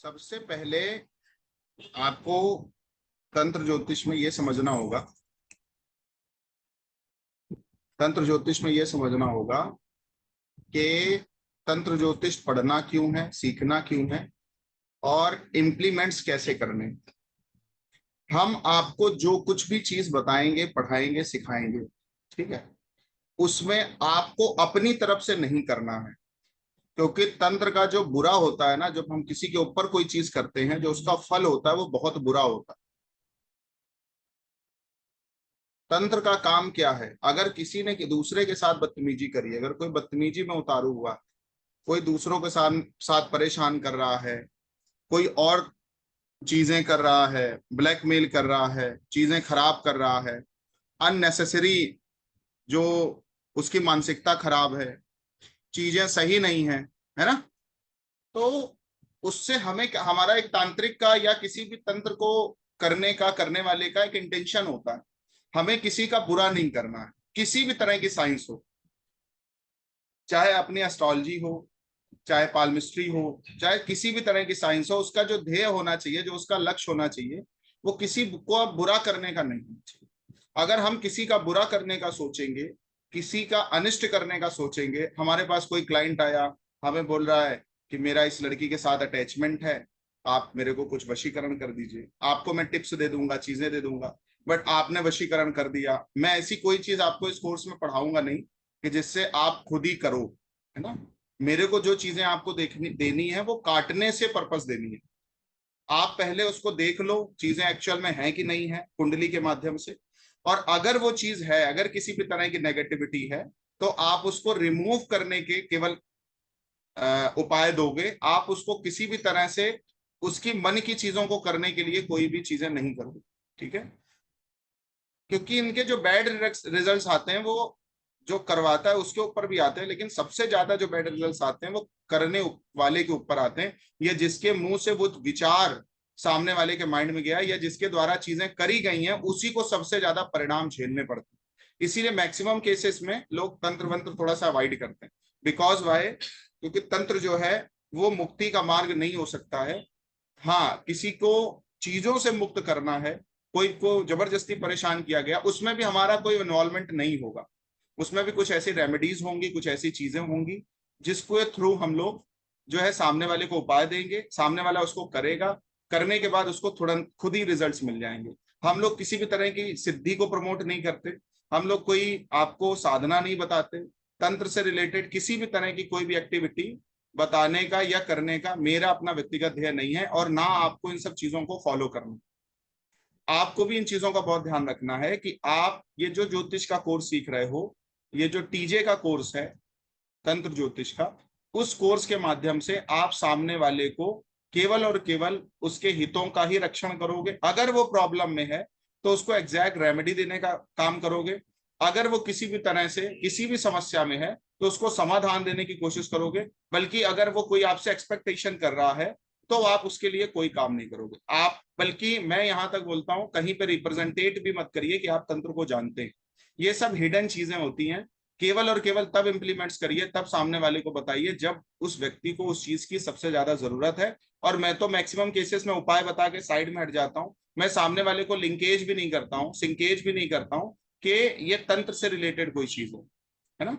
सबसे पहले आपको तंत्र ज्योतिष में ये समझना होगा कि तंत्र ज्योतिष पढ़ना क्यों है, सीखना क्यों है और इम्प्लीमेंट्स कैसे करने। हम आपको जो कुछ भी चीज बताएंगे, पढ़ाएंगे, सिखाएंगे, ठीक है, उसमें आपको अपनी तरफ से नहीं करना है। क्योंकि तंत्र का जो बुरा होता है ना, जब हम किसी के ऊपर कोई चीज करते हैं, जो उसका फल होता है वो बहुत बुरा होता है। तंत्र का काम क्या है? अगर किसी ने दूसरे के साथ बदतमीजी करी, अगर कोई बदतमीजी में उतारू हुआ, कोई दूसरों के साथ साथ परेशान कर रहा है, कोई और चीजें कर रहा है, ब्लैकमेल कर रहा है, चीजें खराब कर रहा है, अननेसेसरी जो उसकी मानसिकता खराब है, चीजें सही नहीं है ना, तो उससे हमें हमारा एक तांत्रिक का या किसी भी तंत्र को करने वाले का एक इंटेंशन होता है। हमें किसी का बुरा नहीं करना है, किसी भी तरह की साइंस हो, चाहे अपनी एस्ट्रोलॉजी हो, चाहे पालमिस्ट्री हो, चाहे किसी भी तरह की साइंस हो, उसका जो ध्येय होना चाहिए, जो उसका लक्ष्य होना चाहिए, वो किसी को बुरा करने का नहीं होना चाहिए। अगर हम किसी का बुरा करने का सोचेंगे, किसी का अनिष्ट करने का सोचेंगे, हमारे पास कोई क्लाइंट आया, हमें बोल रहा है कि मेरा इस लड़की के साथ अटैचमेंट है, आप मेरे को कुछ वशीकरण कर दीजिए, आपको मैं टिप्स दे दूंगा, चीजें दे दूंगा, बट आपने वशीकरण कर दिया। मैं ऐसी कोई चीज आपको इस कोर्स में पढ़ाऊंगा नहीं कि जिससे आप खुद ही करो, है ना। मेरे को जो चीजें आपको देखनी देनी है वो काटने से पर्पस देनी है। आप पहले उसको देख लो, चीजें एक्चुअल में है कि नहीं है, कुंडली के माध्यम से। और अगर वो चीज है, अगर किसी भी तरह की नेगेटिविटी है, तो आप उसको रिमूव करने के केवल उपाय दोगे। आप उसको किसी भी तरह से उसकी मन की चीजों को करने के लिए कोई भी चीजें नहीं करोगे, ठीक है। क्योंकि इनके जो बैड रिजल्ट्स आते हैं वो जो करवाता है उसके ऊपर भी आते हैं, लेकिन सबसे ज्यादा जो बैड रिजल्ट्स आते हैं वो करने वाले के ऊपर आते हैं, या जिसके मुंह से वो विचार सामने वाले के माइंड में गया, या जिसके द्वारा चीजें करी गई हैं, उसी को सबसे ज्यादा परिणाम झेलने पड़ते हैं। इसीलिए मैक्सिमम केसेस में लोग तंत्र वंत्र थोड़ा सा अवॉइड करते हैं। Because why? क्योंकि तंत्र जो है वो मुक्ति का मार्ग नहीं हो सकता है। हाँ, किसी को चीजों से मुक्त करना है, कोई को जबरदस्ती परेशान किया गया, उसमें भी हमारा कोई इन्वॉल्वमेंट नहीं होगा। उसमें भी कुछ ऐसी रेमेडीज होंगी, कुछ ऐसी चीजें होंगी जिसको थ्रू हम लोग जो है सामने वाले को उपाय देंगे, सामने वाला उसको करेगा, करने के बाद उसको तुरंत खुद ही रिजल्ट्स मिल जाएंगे। हम लोग किसी भी तरह की सिद्धि को प्रमोट नहीं करते, हम लोग कोई आपको साधना नहीं बताते। तंत्र से रिलेटेड किसी भी तरह की कोई भी एक्टिविटी बताने का या करने का मेरा अपना व्यक्तिगत ध्येय नहीं है, और ना आपको इन सब चीजों को फॉलो करना। आपको भी इन चीजों का बहुत ध्यान रखना है कि आप ये जो ज्योतिष का कोर्स सीख रहे हो, ये जो टीजे का कोर्स है तंत्र ज्योतिष का, उस कोर्स के माध्यम से आप सामने वाले को केवल और केवल उसके हितों का ही रक्षण करोगे। अगर वो प्रॉब्लम में है तो उसको एग्जैक्ट रेमेडी देने का काम करोगे। अगर वो किसी भी तरह से किसी भी समस्या में है तो उसको समाधान देने की कोशिश करोगे। बल्कि अगर वो कोई आपसे एक्सपेक्टेशन कर रहा है तो आप उसके लिए कोई काम नहीं करोगे। आप बल्कि मैं यहां तक बोलता हूं, कहीं पे रिप्रेजेंटेट भी मत करिए कि आप तंत्र को जानते हैं। ये सब हिडन चीजें होती हैं। केवल और केवल तब इंप्लीमेंट्स करिए, तब सामने वाले को बताइए जब उस व्यक्ति को उस चीज की सबसे ज्यादा जरूरत है। और मैं तो मैक्सिमम केसेस में उपाय बता के साइड में हट जाता हूँ। मैं सामने वाले को लिंकेज भी नहीं करता हूँ, सिंकेज भी नहीं करता हूँ कि ये तंत्र से रिलेटेड कोई चीज हो, है ना।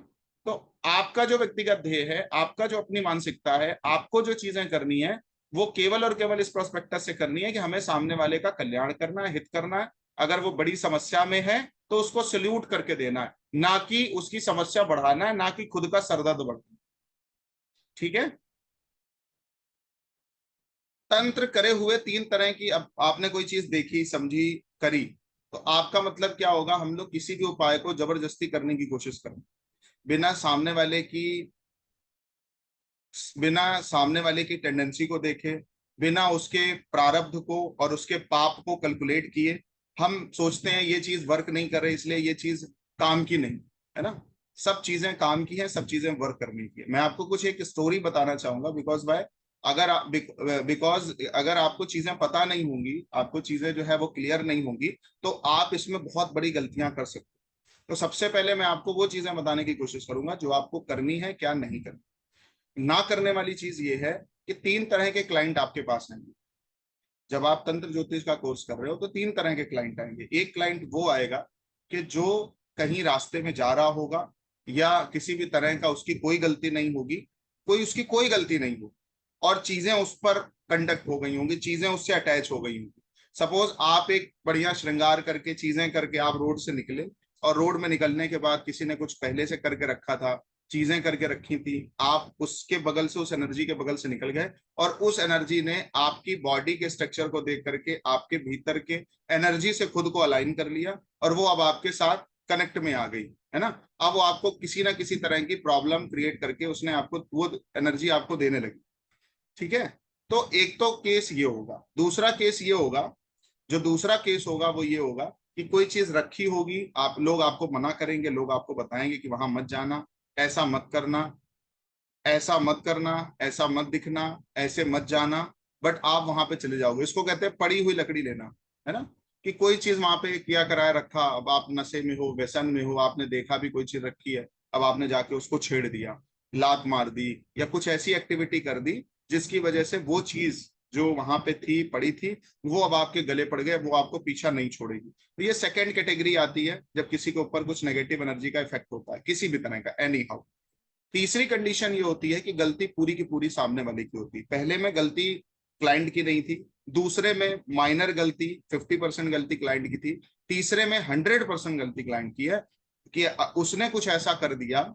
तो आपका जो व्यक्तिगत ध्येय है, आपका जो अपनी मानसिकता है, आपको जो चीजें करनी है, वो केवल और केवल इस प्रोस्पेक्टस से करनी है कि हमें सामने वाले का कल्याण करना है, हित करना है। अगर वो बड़ी समस्या में है तो उसको सल्यूट करके देना है, ना कि उसकी समस्या बढ़ाना है, ना कि खुद का सरदर्द बढ़ाना। ठीक है। तंत्र करे हुए तीन तरह की, अब आपने कोई चीज देखी, समझी, करी, तो आपका मतलब क्या होगा? हम लोग किसी भी उपाय को जबरदस्ती करने की कोशिश करें, बिना सामने वाले की बिना सामने वाले की टेंडेंसी को देखे, बिना उसके प्रारब्ध को और उसके पाप को कैलकुलेट किए, हम सोचते हैं ये चीज वर्क नहीं कर रही इसलिए ये चीज काम की नहीं, है ना। सब चीजें काम की हैं, सब चीजें वर्क करने की है। मैं आपको कुछ एक स्टोरी बताना चाहूंगा। बिकॉज अगर आपको चीजें पता नहीं होंगी, आपको चीजें जो है वो क्लियर नहीं होंगी, तो आप इसमें बहुत बड़ी गलतियां कर सकते हो। तो सबसे पहले मैं आपको वो चीजें बताने की कोशिश करूंगा जो आपको करनी है, क्या नहीं करनी। ना करने वाली चीज ये है कि 3 तरह के क्लाइंट आपके पास आएंगे। जब आप तंत्र ज्योतिष का कोर्स कर रहे हो तो 3 तरह के क्लाइंट आएंगे। एक क्लाइंट वो आएगा कि जो कहीं रास्ते में जा रहा होगा या किसी भी तरह का उसकी कोई गलती नहीं होगी, उसकी कोई गलती नहीं हो और चीजें उस पर कंडक्ट हो गई होंगी, चीजें उससे अटैच हो गई होंगी। सपोज आप एक बढ़िया श्रृंगार करके चीजें करके आप रोड से निकले और रोड में निकलने के बाद किसी ने कुछ पहले से करके रखा था, चीजें करके रखी थी, आप उसके बगल से, उस एनर्जी के बगल से निकल गए और उस एनर्जी ने आपकी बॉडी के स्ट्रक्चर को देख करके आपके भीतर के एनर्जी से खुद को अलाइन कर लिया और वो अब आपके साथ कनेक्ट में आ गई, है ना। अब वो आपको किसी ना किसी तरह की प्रॉब्लम क्रिएट करके उसने आपको वो एनर्जी आपको देने लगी, ठीक है। तो एक तो केस ये होगा। दूसरा केस ये होगा, जो दूसरा केस होगा वो ये होगा कि कोई चीज रखी होगी, आप लोग आपको मना करेंगे, लोग आपको बताएंगे कि वहां मत जाना, ऐसा मत करना, ऐसा मत करना, ऐसा मत दिखना, ऐसे मत जाना, बट आप वहां पे चले जाओगे। इसको कहते हैं पड़ी हुई लकड़ी लेना, है ना। कि कोई चीज वहां पे किया कराए रखा, अब आप नशे में हो, व्यसन में हो, आपने देखा भी कोई चीज रखी है, अब आपने जाके उसको छेड़ दिया, लात मार दी या कुछ ऐसी एक्टिविटी कर दी जिसकी वजह से वो चीज जो वहां पे थी, पड़ी थी, वो अब आपके गले पड़ गए, वो आपको पीछा नहीं छोड़ेगी। तो ये सेकेंड कैटेगरी आती है जब किसी के ऊपर कुछ नेगेटिव एनर्जी का इफेक्ट होता है किसी भी तरह का, एनी हाउ। तीसरी कंडीशन ये होती है कि गलती पूरी की पूरी सामने वाले की होती है। पहले में गलती क्लाइंट की नहीं थी, दूसरे में माइनर गलती 50% गलती क्लाइंट की थी, तीसरे में 100% गलती क्लाइंट की है कि उसने कुछ ऐसा कर दिया,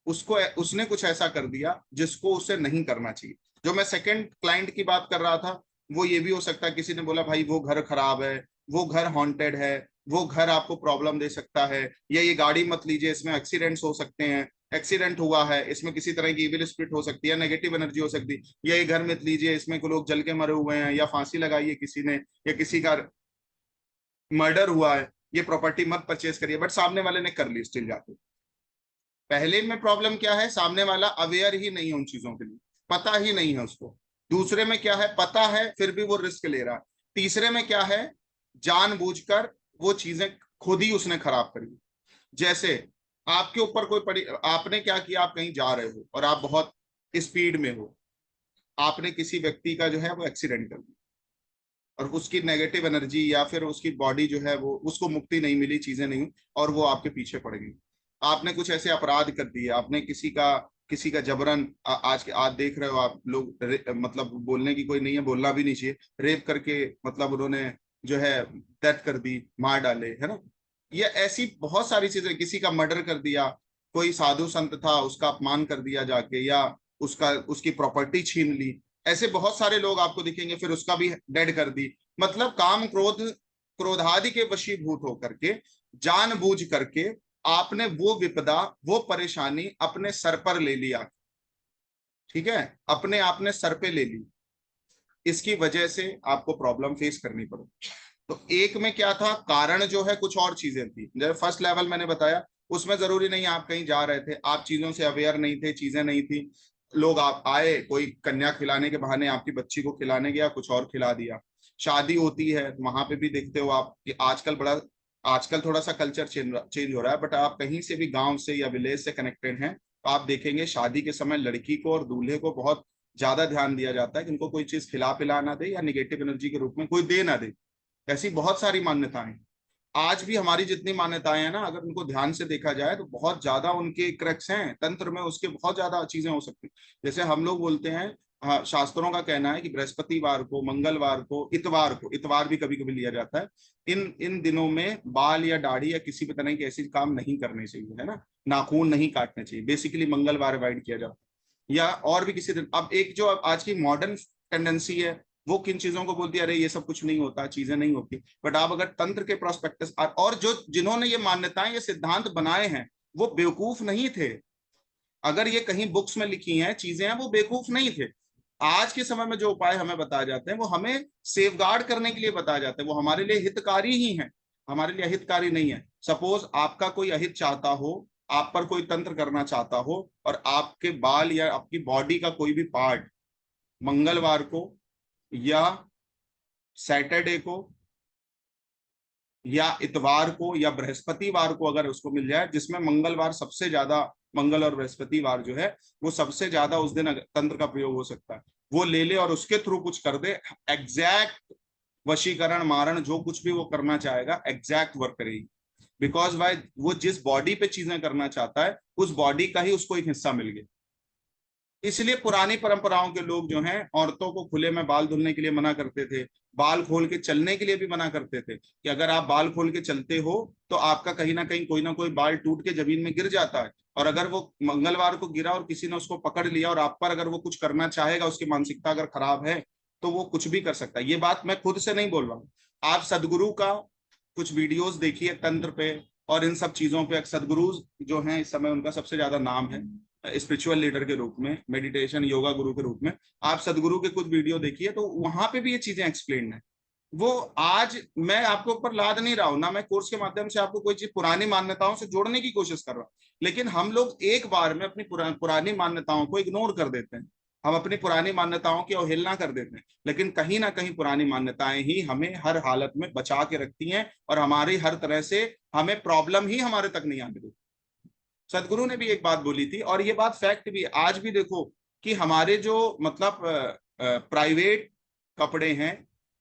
उसने कुछ ऐसा कर दिया जिसको उसे नहीं करना चाहिए। जो मैं सेकंड क्लाइंट की बात कर रहा था वो ये भी हो सकता है, किसी ने बोला भाई वो घर खराब है, वो घर हॉन्टेड है, वो घर आपको प्रॉब्लम दे सकता है, या ये गाड़ी मत लीजिए इसमें एक्सीडेंट्स हो सकते हैं, एक्सीडेंट हुआ है इसमें किसी तरह की इविल स्पिरिट हो सकती है, नेगेटिव एनर्जी हो सकती है, या ये घर मत लीजिए इसमें लोग जल के मरे हुए हैं, या फांसी लगाई है किसी ने, या किसी का मर्डर हुआ है, ये प्रॉपर्टी मत परचेज करिए, बट सामने वाले ने कर ली स्टिल जाके। पहले में प्रॉब्लम क्या है, सामने वाला अवेयर ही नहीं है उन चीजों के लिए, पता ही नहीं है उसको। दूसरे में क्या है, पता है फिर भी वो रिस्क ले रहा है। तीसरे में क्या है, जानबूझकर वो चीजें खुद ही उसने खराब करी। जैसे आपके ऊपर कोई पड़ी, आपने क्या किया, आप कहीं जा रहे हो और आप बहुत स्पीड में हो, आपने किसी व्यक्ति का जो है वो एक्सीडेंट कर दिया और उसकी नेगेटिव एनर्जी या फिर उसकी बॉडी जो है वो, उसको मुक्ति नहीं मिली, चीजें नहीं, और वो आपके पीछे पड़ गई। आपने कुछ ऐसे अपराध कर दिए, आपने किसी का जबरन आज देख रहे हो आप लोग, मतलब बोलने की कोई नहीं है, बोलना भी नहीं चाहिए, रेप करके मतलब उन्होंने जो है डेथ कर दी, मार डाले, है ना। ये ऐसी बहुत सारी चीजें, किसी का मर्डर कर दिया, कोई साधु संत था उसका अपमान कर दिया जाके, या उसकी प्रॉपर्टी छीन ली, ऐसे बहुत सारे लोग आपको दिखेंगे, फिर उसका भी डेड कर दी। मतलब काम क्रोध क्रोधादि के वशीभूत होकर के, जानबूझ करके आपने वो विपदा, वो परेशानी अपने सर पर ले लिया, ठीक है, अपने आपने सर पे ले ली, इसकी वजह से आपको प्रॉब्लम फेस करनी पड़ी। तो एक में क्या था, कारण जो है कुछ और चीजें थी, जैसे फर्स्ट लेवल मैंने बताया, उसमें जरूरी नहीं आप कहीं जा रहे थे, आप चीजों से अवेयर नहीं थे, चीजें नहीं थी, लोग आप आए, कोई कन्या खिलाने के बहाने आपकी बच्ची को खिलाने गया, कुछ और खिला दिया। शादी होती है वहां पे भी देखते हो आप कि आजकल थोड़ा सा कल्चर चेंज हो रहा है, बट आप कहीं से भी गांव से या विलेज से कनेक्टेड हैं तो आप देखेंगे शादी के समय लड़की को और दूल्हे को बहुत ज्यादा ध्यान दिया जाता है कि उनको कोई चीज खिला पिला ना दे या निगेटिव एनर्जी के रूप में कोई दे ना दे। ऐसी बहुत सारी मान्यताएं, आज भी हमारी जितनी मान्यताएं हैं ना, अगर उनको ध्यान से देखा जाए तो बहुत ज्यादा उनके क्रक्स हैं तंत्र में, उसके बहुत ज्यादा चीजें हो सकती। जैसे हम लोग बोलते हैं, हाँ, शास्त्रों का कहना है कि बृहस्पतिवार को, मंगलवार को, इतवार भी कभी कभी लिया जाता है, इन इन दिनों में बाल या दाढ़ी या किसी भी तरह की ऐसी काम नहीं करने चाहिए, है ना, नाखून नहीं काटने चाहिए, बेसिकली मंगलवार अवॉइड किया जाता है, या और भी किसी दिन। अब एक जो आज की मॉडर्न टेंडेंसी है वो किन चीजों को बोलती है, अरे ये सब कुछ नहीं होता, चीजें नहीं होती, बट आप अगर तंत्र के प्रोस्पेक्टस, और जो जिन्होंने ये मान्यताएं, ये सिद्धांत बनाए हैं वो बेवकूफ नहीं थे। अगर ये कहीं बुक्स में लिखी हैं चीजें हैं, वो बेवकूफ नहीं थे। आज के समय में जो उपाय हमें बताए जाते हैं वो हमें सेफगार्ड करने के लिए बताए जाते हैं, वो हमारे लिए हितकारी ही हैं, हमारे लिए अहितकारी नहीं है। सपोज आपका कोई अहित चाहता हो, आप पर कोई तंत्र करना चाहता हो, और आपके बाल या आपकी बॉडी का कोई भी पार्ट मंगलवार को या सैटरडे को या इतवार को या बृहस्पतिवार को अगर उसको मिल जाए, जिसमें मंगलवार सबसे ज्यादा, मंगल और बृहस्पतिवार जो है वो सबसे ज्यादा उस दिन तंत्र का प्रयोग हो सकता है, वो ले ले और उसके थ्रू कुछ कर दे, एग्जैक्ट वशीकरण मारण जो कुछ भी वो करना चाहेगा एग्जैक्ट वर्क करेगी। बिकॉज वाई, वो जिस बॉडी पे चीजें करना चाहता है उस बॉडी का ही उसको एक हिस्सा मिल गया। इसलिए पुरानी परंपराओं के लोग जो हैं औरतों को खुले में बाल धुलने के लिए मना करते थे, बाल खोल के चलने के लिए भी मना करते थे कि अगर आप बाल खोल के चलते हो तो आपका कहीं ना कोई बाल टूट के जमीन में गिर जाता है, और अगर वो मंगलवार को गिरा और किसी ने उसको पकड़ लिया और आप पर अगर वो कुछ करना चाहेगा, उसकी मानसिकता अगर खराब है तो वो कुछ भी कर सकता है। ये बात मैं खुद से नहीं बोल रहा हूँ, आप सदगुरु का कुछ वीडियोस देखिए तंत्र पे और इन सब चीजों पे। सदगुरु जो हैं इस समय उनका सबसे ज्यादा नाम है स्पिरिचुअल लीडर के रूप में, मेडिटेशन योगा गुरु के रूप में। आप सदगुरु के कुछ वीडियो देखिए तो वहां पे भी ये चीजें एक्सप्लेन है। वो आज मैं आपको ऊपर लाद नहीं रहा हूं ना, मैं कोर्स के माध्यम से आपको कोई चीज पुरानी मान्यताओं से जोड़ने की कोशिश कर रहा हूं, लेकिन हम लोग एक बार में अपनी पुरानी मान्यताओं को इग्नोर कर देते हैं, हम अपनी पुरानी मान्यताओं की अवहेलना कर देते हैं। लेकिन कहीं ना कहीं पुरानी मान्यताएं ही हमें हर हालत में बचा के रखती हैं और हमारी हर तरह से हमें प्रॉब्लम ही हमारे तक नहीं आने देती। सदगुरु ने भी एक बात बोली थी और ये बात फैक्ट भी, आज भी देखो कि हमारे जो मतलब प्राइवेट कपड़े हैं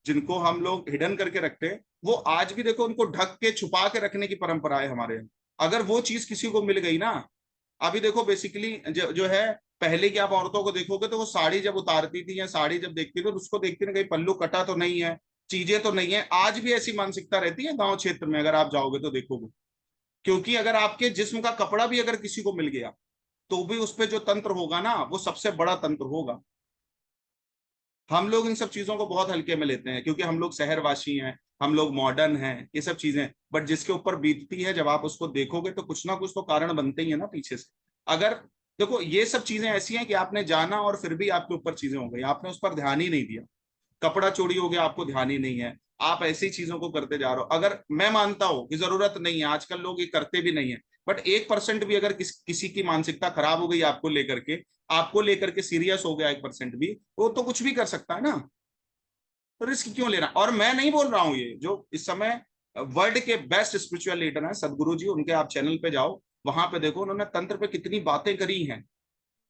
जिनको हम लोग हिडन करके रखते हैं, वो आज भी देखो उनको ढक के छुपा के रखने की परंपरा है हमारे यहाँ। अगर वो चीज किसी को मिल गई ना, अभी देखो बेसिकली जो है, पहले की आप औरतों को देखोगे तो वो साड़ी जब उतारती थी या साड़ी जब देखती थी तो उसको देखती ना कहीं पल्लू कटा तो नहीं है, चीजें तो नहीं है। आज भी ऐसी मानसिकता रहती है गांव क्षेत्र में, अगर आप जाओगे तो देखोगे। क्योंकि अगर आपके जिस्म का कपड़ा भी अगर किसी को मिल गया तो भी उस पर जो तंत्र होगा ना वो सबसे बड़ा तंत्र होगा। हम लोग इन सब चीजों को बहुत हल्के में लेते हैं क्योंकि हम लोग शहरवासी हैं, हम लोग मॉडर्न हैं, ये सब चीजें। बट जिसके ऊपर बीतती है जब आप उसको देखोगे तो कुछ ना कुछ तो कारण बनते ही है ना पीछे से। अगर देखो ये सब चीजें ऐसी हैं कि आपने जाना और फिर भी आपके ऊपर चीजें हो गई, आपने उस पर ध्यान ही नहीं दिया। कपड़ा चोरी हो गया, आपको ध्यान ही नहीं है, आप ऐसी चीजों को करते जा रहे हो। अगर मैं मानता हूं कि जरूरत नहीं है, आजकल लोग ये करते भी नहीं है, बट 1% भी अगर किसी की मानसिकता खराब हो गई आपको लेकर के सीरियस हो गया 1% भी, वो तो कुछ भी कर सकता है ना। तो रिस्क क्यों लेना। और मैं नहीं बोल रहा हूं, ये जो इस समय वर्ल्ड के बेस्ट स्पिरिचुअल लीडर हैं सदगुरु जी, उनके आप चैनल पे जाओ, वहां पे देखो उन्होंने तंत्र पे कितनी बातें करी हैं।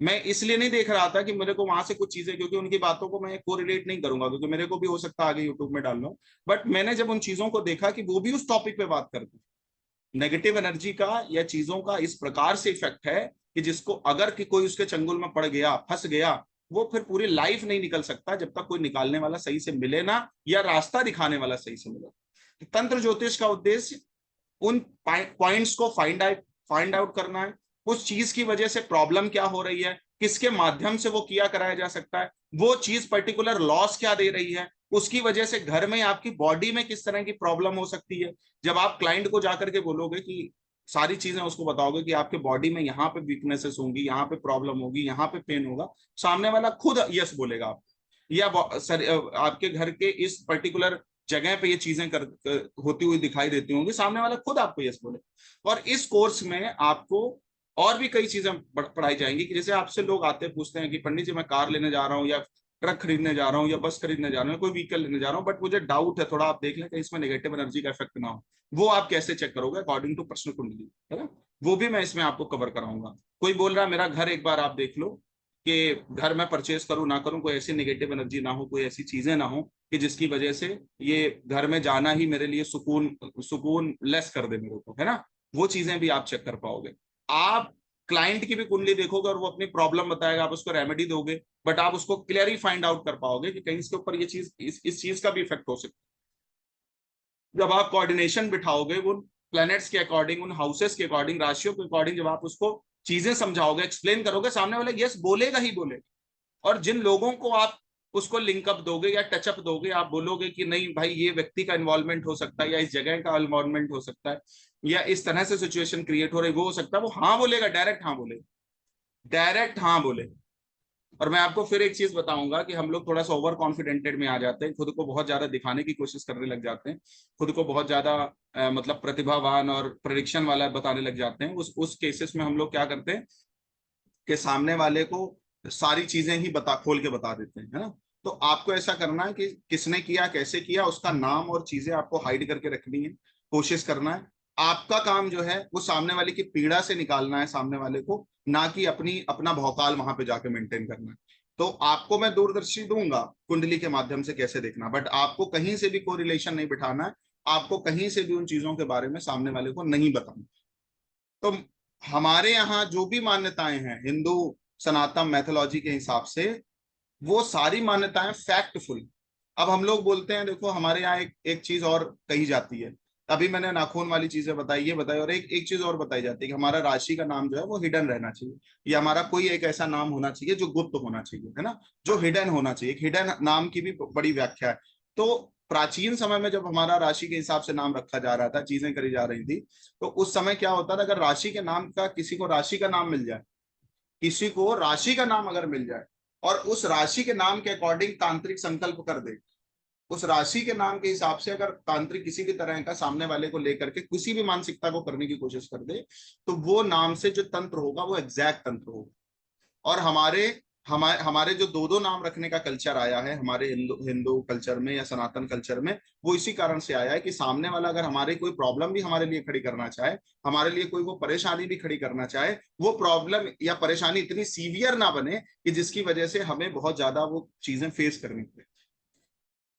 मैं इसलिए नहीं देख रहा था कि मेरे को वहां से कुछ चीजें, क्योंकि उनकी बातों को मैं कोरिलेट नहीं करूंगा, क्योंकि मेरे को भी हो सकता है आगे यूट्यूब में डाल लो। बट मैंने जब उन चीजों को देखा कि वो भी उस टॉपिक पे बात करते हैं, नेगेटिव एनर्जी का या चीजों का इस प्रकार से इफेक्ट है कि जिसको अगर कि कोई उसके चंगुल में पड़ गया, फंस गया, वो फिर पूरी लाइफ नहीं निकल सकता जब तक कोई निकालने वाला सही से मिले ना, या रास्ता दिखाने वाला सही से मिले। तंत्र ज्योतिष का उद्देश्य उन पॉइंट्स को फाइंड आउट करना है, उस चीज की वजह से प्रॉब्लम क्या हो रही है, किसके माध्यम से वो किया कराया जा सकता है, वो चीज पर्टिकुलर लॉस क्या दे रही है, उसकी वजह से घर में आपकी बॉडी में किस तरह की प्रॉब्लम हो सकती है। जब आप क्लाइंट को जाकर के बोलोगे कि सारी चीजें उसको बताओगे कि आपके बॉडी में यहाँ पे वीकनेसेस होंगी, यहाँ पे प्रॉब्लम होगी, यहाँ पे पेन होगा, सामने वाला खुद यस बोलेगा आप। या सर आपके घर के इस पर्टिकुलर जगह पे ये चीजें होती हुई दिखाई देती होंगी, सामने वाला खुद आपको यस बोले। और इस कोर्स में आपको और भी कई चीजें पढ़ाई जाएंगी कि जैसे आपसे लोग आते पूछते हैं कि पंडित जी मैं कार लेने जा रहा हूँ या ट्रक खरीदने जा रहा हूँ या बस खरीदने जा रहा हूँ, कोई व्हीकल लेने जा रहा हूँ, बट मुझे डाउट है, थोड़ा आप देख लें कि इसमें नेगेटिव एनर्जी का इफेक्ट ना हो। वो आप कैसे चेक करोगे, अकॉर्डिंग टू पर्सनल कुंडली, है ना। वो भी मैं इसमें आपको कवर कराऊंगा। कोई बोल रहा है मेरा घर एक बार आप देख लो कि घर में परचेज करूं ना करूं, कोई ऐसी नेगेटिव एनर्जी ना हो, कोई ऐसी चीजें ना हो कि जिसकी वजह से ये घर में जाना ही मेरे लिए सुकून लेस कर दे मेरे को, है ना। वो चीजें भी आप चेक कर पाओगे। आप क्लाइंट की भी कुंडली देखोगे और वो अपनी प्रॉब्लम बताएगा, आप उसको रेमेडी दोगे, बट आप उसको क्लियरली फाइंड आउट कर पाओगे कि कहीं इसके ऊपर ये चीज इस चीज का भी इफेक्ट हो सकता है। जब आप कोऑर्डिनेशन बिठाओगे उन प्लैनेट्स के अकॉर्डिंग, उन हाउसेस के अकॉर्डिंग, राशियों के अकॉर्डिंग, जब आप उसको चीजें समझाओगे, एक्सप्लेन करोगे, सामने वाला यस बोलेगा ही बोलेगा। और जिन लोगों को आप उसको लिंकअप दोगे या टचअप दोगे, आप बोलोगे कि नहीं भाई ये व्यक्ति का इन्वॉल्वमेंट हो सकता है या इस जगह का इन्वॉल्वमेंट हो सकता है या इस तरह से सिचुएशन क्रिएट हो रही, वो हो सकता है, वो हाँ बोलेगा, डायरेक्ट हाँ बोलेगा, डायरेक्ट हाँ बोलेगा। और मैं आपको फिर एक चीज बताऊंगा कि हम लोग थोड़ा सा ओवर कॉन्फिडेंटेड में आ जाते हैं, खुद को बहुत ज्यादा दिखाने की कोशिश करने लग जाते हैं, खुद को बहुत ज्यादा मतलब प्रतिभावान और प्रेडिक्शन वाला बताने लग जाते हैं। उस केसेस में हम लोग क्या करते हैं कि सामने वाले को सारी चीजें ही खोल के बता देते हैं, है ना। तो आपको ऐसा करना है कि किसने किया, कैसे किया, उसका नाम और चीजें आपको हाइड करके रखनी है, कोशिश करना है। आपका काम जो है वो सामने वाले की पीड़ा से निकालना है सामने वाले को, ना कि अपना भौकाल वहां पे जाके मेंटेन करना है। तो आपको मैं दूरदर्शी दूंगा कुंडली के माध्यम से कैसे देखना, बट आपको कहीं से भी कोई रिलेशन नहीं बिठाना है, आपको कहीं से भी उन चीजों के बारे में सामने वाले को नहीं बताना। तो हमारे यहाँ जो भी मान्यताएं हैं हिंदू सनातन मैथोलॉजी के हिसाब से, वो सारी मान्यताएं फैक्टफुल। अब हम लोग बोलते हैं, देखो हमारे यहाँ एक एक चीज और कही जाती है, अभी मैंने नाखून वाली चीजें बताई, ये बताई, और एक एक चीज और बताई जाती है कि हमारा राशि का नाम जो है वो हिडन रहना चाहिए, या हमारा कोई एक ऐसा नाम होना चाहिए जो गुप्त होना चाहिए, है ना, जो हिडन होना चाहिए। एक हिडन नाम की भी बड़ी व्याख्या है। तो प्राचीन समय में जब हमारा राशि के हिसाब से नाम रखा जा रहा था, चीजें करी जा रही थी, तो उस समय क्या होता था, अगर राशि के नाम का, किसी को राशि का नाम मिल जाए, किसी को राशि का नाम अगर मिल जाए और उस राशि के नाम के अकॉर्डिंग तांत्रिक संकल्प कर दे, उस राशि के नाम के हिसाब से अगर तांत्रिक किसी भी तरह का सामने वाले को लेकर के किसी भी मानसिकता को करने की कोशिश कर दे, तो वो नाम से जो तंत्र होगा वो एग्जैक्ट तंत्र होगा। और हमारे जो दो दो नाम रखने का कल्चर आया है हमारे हिंदू हिंदू कल्चर में या सनातन कल्चर में, वो इसी कारण से आया है कि सामने वाला अगर हमारे कोई प्रॉब्लम भी हमारे लिए खड़ी करना चाहे, हमारे लिए कोई वो परेशानी भी खड़ी करना चाहे, वो प्रॉब्लम या परेशानी इतनी सीवियर ना बने कि जिसकी वजह से हमें बहुत ज्यादा वो चीजें फेस करनी पड़े।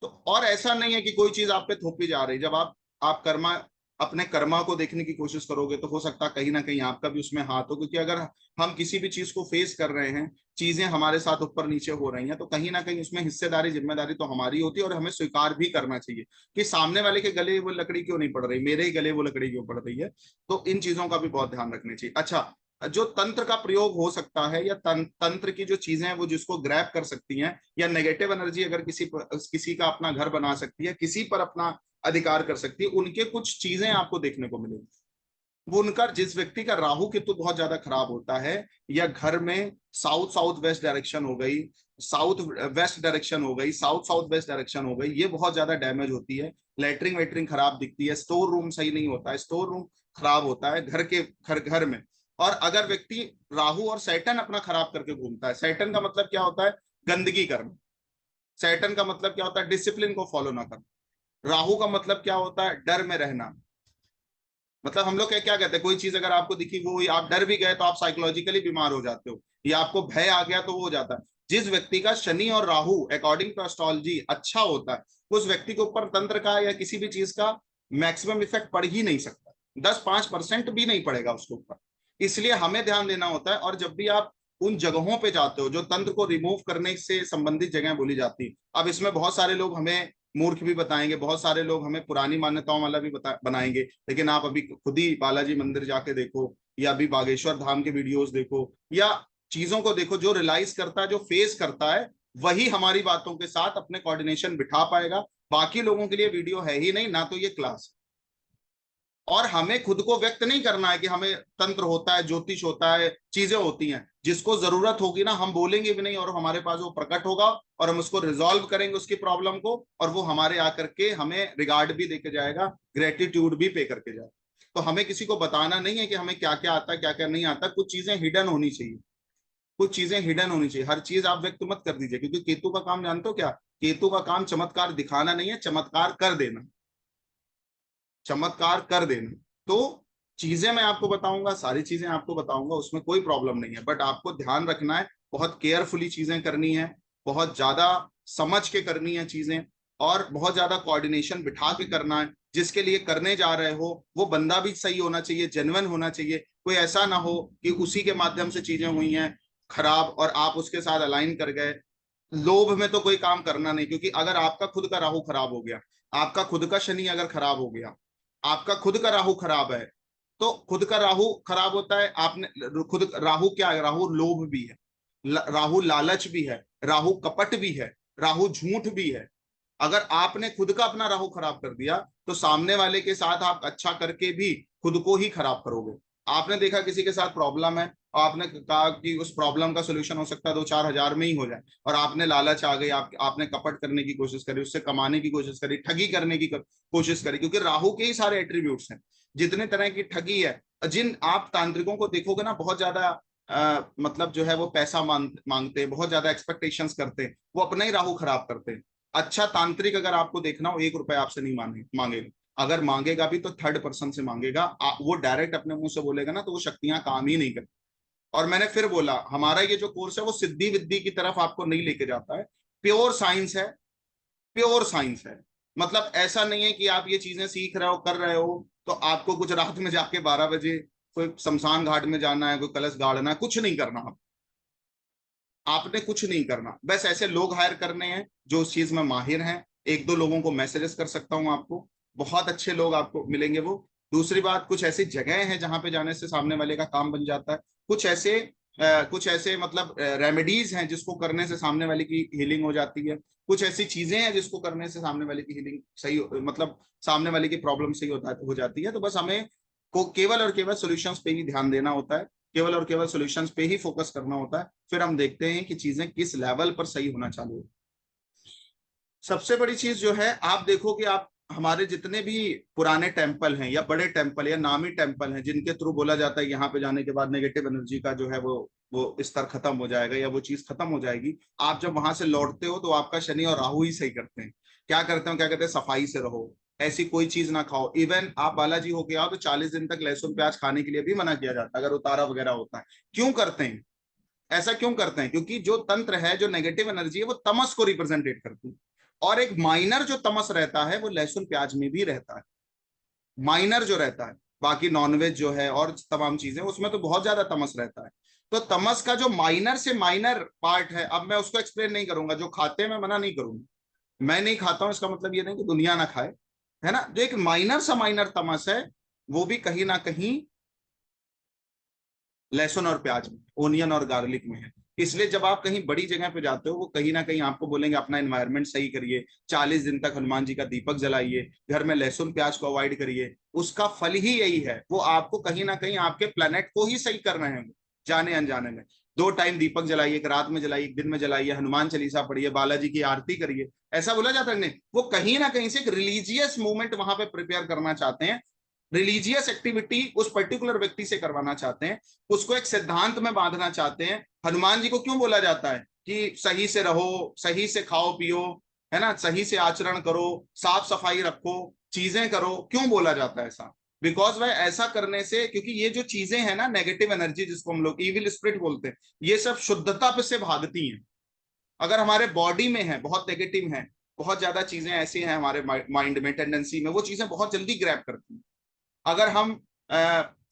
तो और ऐसा नहीं है कि कोई चीज आप पे थोपी जा रही, जब आप कर्मा, अपने कर्मा को देखने की कोशिश करोगे तो हो सकता है कहीं ना कहीं आपका भी उसमें हाथ हो, क्योंकि अगर हम किसी भी चीज को फेस कर रहे हैं, चीजें हमारे साथ ऊपर नीचे हो रही हैं, तो कहीं ना कहीं उसमें हिस्सेदारी जिम्मेदारी तो हमारी होती है, और हमें स्वीकार भी करना चाहिए कि सामने वाले के गले वो लकड़ी क्यों नहीं पड़ रही, मेरे ही गले वो लकड़ी क्यों पड़ रही है। तो इन चीजों का भी बहुत ध्यान रखना चाहिए। अच्छा, जो तंत्र का प्रयोग हो सकता है, या तंत्र की जो चीजें हैं वो जिसको ग्रैब कर सकती हैं, या नेगेटिव एनर्जी अगर किसी का अपना घर बना सकती है, किसी पर अपना अधिकार कर सकती है, उनके कुछ चीजें आपको देखने को मिलेगी। वो उनका, जिस व्यक्ति का राहु केतु बहुत ज्यादा खराब होता है, या घर में साउथ साउथ वेस्ट डायरेक्शन हो गई, साउथ वेस्ट डायरेक्शन हो गई, साउथ साउथ वेस्ट डायरेक्शन हो गई, ये बहुत ज्यादा डैमेज होती है। लेटरिंग वेटरिंग खराब दिखती है, स्टोर रूम सही नहीं होता है, स्टोर रूम खराब होता है घर में। और अगर व्यक्ति राहु और सैटर्न अपना खराब करके घूमता है, सैटर्न का मतलब क्या होता है, गंदगी करना। सैटर्न का मतलब क्या होता है, डिसिप्लिन को फॉलो ना करना। राहु का मतलब क्या होता है, डर में रहना। मतलब हम लोग क्या क्या कहते हैं, कोई चीज अगर आपको दिखी, वो आप डर भी गए तो आप साइकोलॉजिकली बीमार हो जाते हो, या आपको भय आ गया तो वो हो जाता है। जिस व्यक्ति का शनि और राहु अकॉर्डिंग टू एस्ट्रोलॉजी अच्छा होता है, उस व्यक्ति के ऊपर तंत्र का या किसी भी चीज का मैक्सिमम इफेक्ट पड़ ही नहीं सकता, 10-5% भी नहीं पड़ेगा उसके ऊपर। इसलिए हमें ध्यान देना होता है। और जब भी आप उन जगहों पे जाते हो जो तंत्र को रिमूव करने से संबंधित जगह बोली जाती है, अब इसमें बहुत सारे लोग हमें मूर्ख भी बताएंगे, बहुत सारे लोग हमें पुरानी मान्यताओं वाला भी बनाएंगे, लेकिन आप अभी खुद ही बालाजी मंदिर जाके देखो, या अभी बागेश्वर धाम के वीडियोस देखो, या चीजों को देखो, जो रियलाइज करता है, जो फेस करता है, वही हमारी बातों के साथ अपने कोऑर्डिनेशन बिठा पाएगा। बाकी लोगों के लिए वीडियो है ही नहीं, ना तो ये क्लास। और हमें खुद को व्यक्त नहीं करना है कि हमें तंत्र होता है, ज्योतिष होता है, चीजें होती हैं। जिसको जरूरत होगी ना, हम बोलेंगे भी नहीं, और हमारे पास वो प्रकट होगा, और हम उसको रिजॉल्व करेंगे उसकी प्रॉब्लम को, और वो हमारे आकर के हमें रिगार्ड भी देके जाएगा, ग्रेटिट्यूड भी पे करके जाएगा। तो हमें किसी को बताना नहीं है कि हमें क्या क्या आता है, क्या क्या नहीं आता। कुछ चीजें हिडन होनी चाहिए, कुछ चीजें हिडन होनी चाहिए। हर चीज आप व्यक्त मत कर दीजिए, क्योंकि केतु का काम जानते हो क्या, केतु का काम चमत्कार दिखाना नहीं है, चमत्कार कर देना, चमत्कार कर देना। तो चीजें मैं आपको बताऊंगा, सारी चीजें आपको बताऊंगा, उसमें कोई प्रॉब्लम नहीं है, बट आपको ध्यान रखना है, बहुत केयरफुली चीजें करनी है, बहुत ज्यादा समझ के करनी है चीजें, और बहुत ज्यादा कोऑर्डिनेशन बिठा के करना है। जिसके लिए करने जा रहे हो वो बंदा भी सही होना चाहिए, जेन्युइन होना चाहिए। कोई ऐसा ना हो कि उसी के माध्यम से चीजें हुई हैं खराब और आप उसके साथ अलाइन कर गए। लोभ में तो कोई काम करना नहीं, क्योंकि अगर आपका खुद का राहु खराब हो गया, आपका खुद का शनि अगर खराब हो गया, आपका खुद का राहु खराब है, तो खुद का राहु खराब होता है, आपने खुद राहु क्या है, राहु लोभ भी है, राहु लालच भी है, राहु कपट भी है, राहु झूठ भी है। अगर आपने खुद का अपना राहु खराब कर दिया, तो सामने वाले के साथ आप अच्छा करके भी खुद को ही खराब करोगे। आपने देखा किसी के साथ प्रॉब्लम है, और आपने कहा कि उस प्रॉब्लम का सोल्यूशन हो सकता है 2-4 हजार में ही हो जाए, और आपने लालच आ गई, आपने कपट करने की कोशिश करी, उससे कमाने की कोशिश करी, ठगी करने की कोशिश करी, क्योंकि राहु के ही सारे एट्रीब्यूट्स हैं। जितने तरह की ठगी है, जिन आप तांत्रिकों को देखोगे ना, बहुत ज्यादा मतलब जो है वो पैसा मांगते हैं, बहुत ज्यादा एक्सपेक्टेशंस करते हैं, वो अपना ही राहु खराब करते हैं। अच्छा तांत्रिक अगर आपको देखना हो, 1 रुपया आपसे नहीं मांगेगा, अगर मांगेगा भी तो थर्ड पर्सन से मांगेगा। वो डायरेक्ट अपने मुंह से बोलेगा ना, तो वो शक्तियां काम ही नहीं करती। और मैंने फिर बोला, हमारा ये जो कोर्स है वो सिद्धि विद्धि की तरफ आपको नहीं लेके जाता है, प्योर साइंस है, प्योर साइंस है। मतलब ऐसा नहीं है कि आप ये चीजें सीख रहे हो कर रहे हो तो आपको कुछ रात में जाके 12 बजे कोई शमशान घाट में जाना है, कोई कलश गाड़ना है, कुछ नहीं करना। आपने कुछ नहीं करना, बस ऐसे लोग हायर करने हैं जो उस चीज में माहिर हैं। एक दो लोगों को मैसेजेस कर सकता हूं आपको, बहुत अच्छे लोग आपको मिलेंगे वो। दूसरी बात, कुछ ऐसी जगह हैं जहां पे जाने से सामने वाले का काम बन जाता है। कुछ ऐसे मतलब रेमेडीज हैं जिसको करने से सामने वाले की हीलिंग हो जाती है। कुछ ऐसी चीजें हैं जिसको करने से सामने वाले की हीलिंग सही मतलब सामने वाले की प्रॉब्लम सही हो जाती है। तो बस हमें को केवल और केवल सॉल्यूशंस पे ही ध्यान देना होता है, केवल और केवल सॉल्यूशंस पे ही फोकस करना होता है। फिर हम देखते हैं कि चीजें किस लेवल पर सही होना चालू हो। सबसे बड़ी चीज जो है, आप देखो कि आप हमारे जितने भी पुराने टेम्पल हैं या बड़े टेम्पल या नामी टेम्पल हैं जिनके थ्रू बोला जाता है यहाँ पे जाने के बाद नेगेटिव एनर्जी का जो है वो स्तर खत्म हो जाएगा या वो चीज खत्म हो जाएगी। आप जब वहां से लौटते हो तो आपका शनि और राहु ही सही करते हैं। क्या करते हो, क्या कहते हैं, सफाई से रहो, ऐसी कोई चीज ना खाओ। इवन आप बालाजी होके आओ तो 40 दिन तक लहसुन प्याज खाने के लिए भी मना किया जाता है अगर उतारा वगैरह होता है। क्यों करते हैं ऐसा, क्यों करते हैं? क्योंकि जो तंत्र है, जो नेगेटिव एनर्जी है, वो तमस को रिप्रेजेंटेट करती है। और एक माइनर जो तमस रहता है वो लहसुन प्याज में भी रहता है, माइनर जो रहता है। बाकी नॉनवेज जो है और तमाम चीजें उसमें तो बहुत ज्यादा तमस रहता है। तो तमस का जो माइनर से माइनर पार्ट है, अब मैं उसको एक्सप्लेन नहीं करूंगा। जो खाते हैं मैं मना नहीं करूंगा, मैं नहीं खाता हूं इसका मतलब ये नहीं कि दुनिया ना खाए, है ना। जो एक माइनर सा माइनर तमस है वो भी कहीं ना कहीं लहसुन और प्याज में, ओनियन और गार्लिक में है। इसलिए जब आप कहीं बड़ी जगह पे जाते हो वो कहीं ना कहीं आपको बोलेंगे अपना एनवायरनमेंट सही करिए, 40 दिन तक हनुमान जी का दीपक जलाइए, घर में लहसुन प्याज को अवॉइड करिए। उसका फल ही यही है, वो आपको कहीं ना कहीं आपके प्लेनेट को ही सही कर रहे हैं जाने अनजाने में। 2 टाइम दीपक जलाइए, एक रात में जलाइए, एक दिन में जलाइए, हनुमान चालीसा पढ़िए, बालाजी की आरती करिए। ऐसा बोला जाता है नहीं, वो कहीं ना कहीं से एक रिलीजियस मूवमेंट वहां पे प्रिपेयर करना चाहते हैं, रिलीजियस एक्टिविटी उस पर्टिकुलर व्यक्ति से करवाना चाहते हैं, उसको एक सिद्धांत में बांधना चाहते हैं। हनुमान जी को क्यों बोला जाता है कि सही से रहो, सही से खाओ पियो, है ना, सही से आचरण करो, साफ सफाई रखो, चीजें करो? क्यों बोला जाता है ऐसा? बिकॉज वह ऐसा करने से, क्योंकि ये जो चीजें हैं ना, नेगेटिव एनर्जी जिसको हम लोग इविल स्पिरिट बोलते हैं, ये सब शुद्धता पे से भागती हैं। अगर हमारे बॉडी में है बहुत नेगेटिव है, बहुत ज्यादा चीजें ऐसी हैं हमारे माइंड में, टेंडेंसी में, वो चीजें बहुत जल्दी ग्रैब करती हैं। अगर हम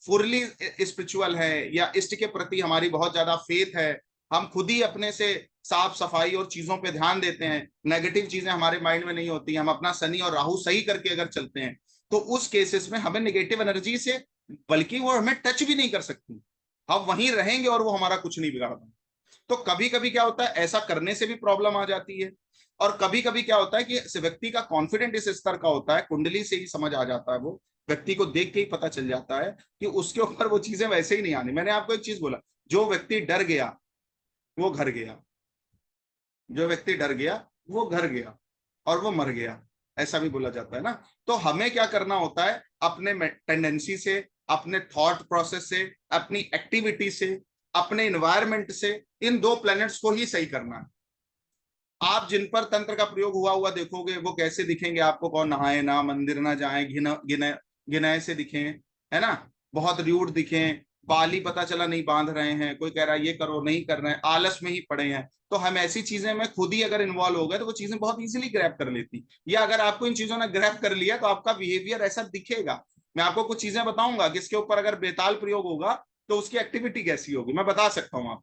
फुरली स्पिरिचुअल है या इष्ट के प्रति हमारी बहुत ज्यादा फेथ है, हम खुद ही अपने से साफ सफाई और चीजों पे ध्यान देते हैं, नेगेटिव चीजें हमारे माइंड में नहीं होती, हम अपना शनि और राहु सही करके अगर चलते हैं, तो उस केसेस में हमें नेगेटिव एनर्जी से, बल्कि वो हमें टच भी नहीं कर सकती। हम वहीं रहेंगे और वो हमारा कुछ नहीं बिगाड़ता। तो कभी कभी क्या होता है, ऐसा करने से भी प्रॉब्लम आ जाती है। और कभी कभी क्या होता है कि व्यक्ति का कॉन्फिडेंट इस स्तर का होता है, कुंडली से ही समझ आ जाता है, वो व्यक्ति को देख के ही पता चल जाता है कि उसके ऊपर वो चीजें वैसे ही नहीं आनी। मैंने आपको एक चीज बोला, जो व्यक्ति डर गया वो घर गया, जो व्यक्ति डर गया वो घर गया और वो मर गया, ऐसा भी बोला जाता है ना। तो हमें क्या करना होता है, अपने टेंडेंसी से, अपने थॉट प्रोसेस से, अपनी एक्टिविटी से, अपने इन्वायरमेंट से, इन 2 प्लैनेट्स को ही सही करना है। आप जिन पर तंत्र का प्रयोग हुआ हुआ देखोगे वो कैसे दिखेंगे आपको, कौन नहाए ना, मंदिर ना जाए, गिने से दिखें, है ना, बहुत र्यूड दिखें, बाल ही पता चला नहीं बांध रहे हैं, कोई कह रहा है ये करो नहीं कर रहे हैं, आलस में ही पड़े हैं। तो हम ऐसी चीजें में खुद ही अगर इन्वॉल्व हो गए तो वो चीजें बहुत इजीली ग्रैब कर लेती। या अगर आपको इन चीजों ने ग्रैब कर लिया तो आपका बिहेवियर ऐसा दिखेगा। मैं आपको कुछ चीजें बताऊंगा जिसके ऊपर अगर बेताल प्रयोग होगा तो उसकी एक्टिविटी कैसी होगी, मैं बता सकता हूँ।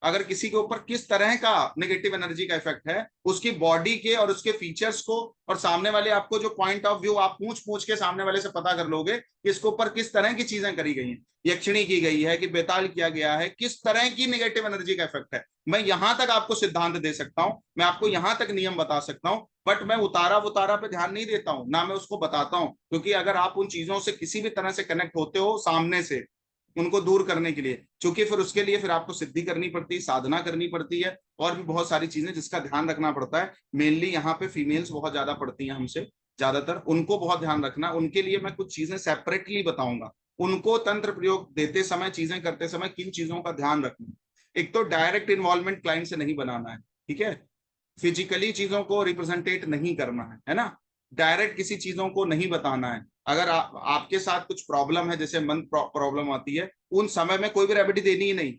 अगर किसी के ऊपर किस तरह का नेगेटिव एनर्जी का इफेक्ट है, उसकी बॉडी के और उसके फीचर्स को, और सामने वाले आपको जो पॉइंट ऑफ व्यू आप पूछ पूछ के सामने वाले से पता कर लोगे कि इसके ऊपर किस तरह की चीजें करी गई हैं, यक्षिणी की गई है कि बेताल किया गया है, किस तरह की नेगेटिव एनर्जी का इफेक्ट है। मैं यहां तक आपको सिद्धांत दे सकता हूं, मैं आपको यहां तक नियम बता सकता हूं, बट मैं उतारा पे ध्यान नहीं देता हूं ना, मैं उसको बताता हूं। क्योंकि अगर आप उन चीजों से किसी भी तरह से कनेक्ट होते हो सामने से, उनको दूर करने के लिए, क्योंकि फिर उसके लिए फिर आपको सिद्धि करनी पड़ती है, साधना करनी पड़ती है, और भी बहुत सारी चीजें जिसका ध्यान रखना पड़ता है। मेनली यहाँ पे फीमेल्स बहुत ज्यादा पड़ती हैं हमसे ज्यादातर, उनको बहुत ध्यान रखना। उनके लिए मैं कुछ चीजें सेपरेटली बताऊंगा, उनको तंत्र प्रयोग देते समय, चीजें करते समय किन चीजों का ध्यान रखना। एक तो डायरेक्ट इन्वॉल्वमेंट क्लाइंट से नहीं बनाना है, ठीक है, फिजिकली चीजों को रिप्रेजेंटेट नहीं करना है ना। डायरेक्ट किसी चीजों को नहीं बताना है। अगर आपके साथ कुछ प्रॉब्लम है, जैसे मन प्रॉब्लम आती है, उन समय में कोई भी रेमेडी देनी ही नहीं,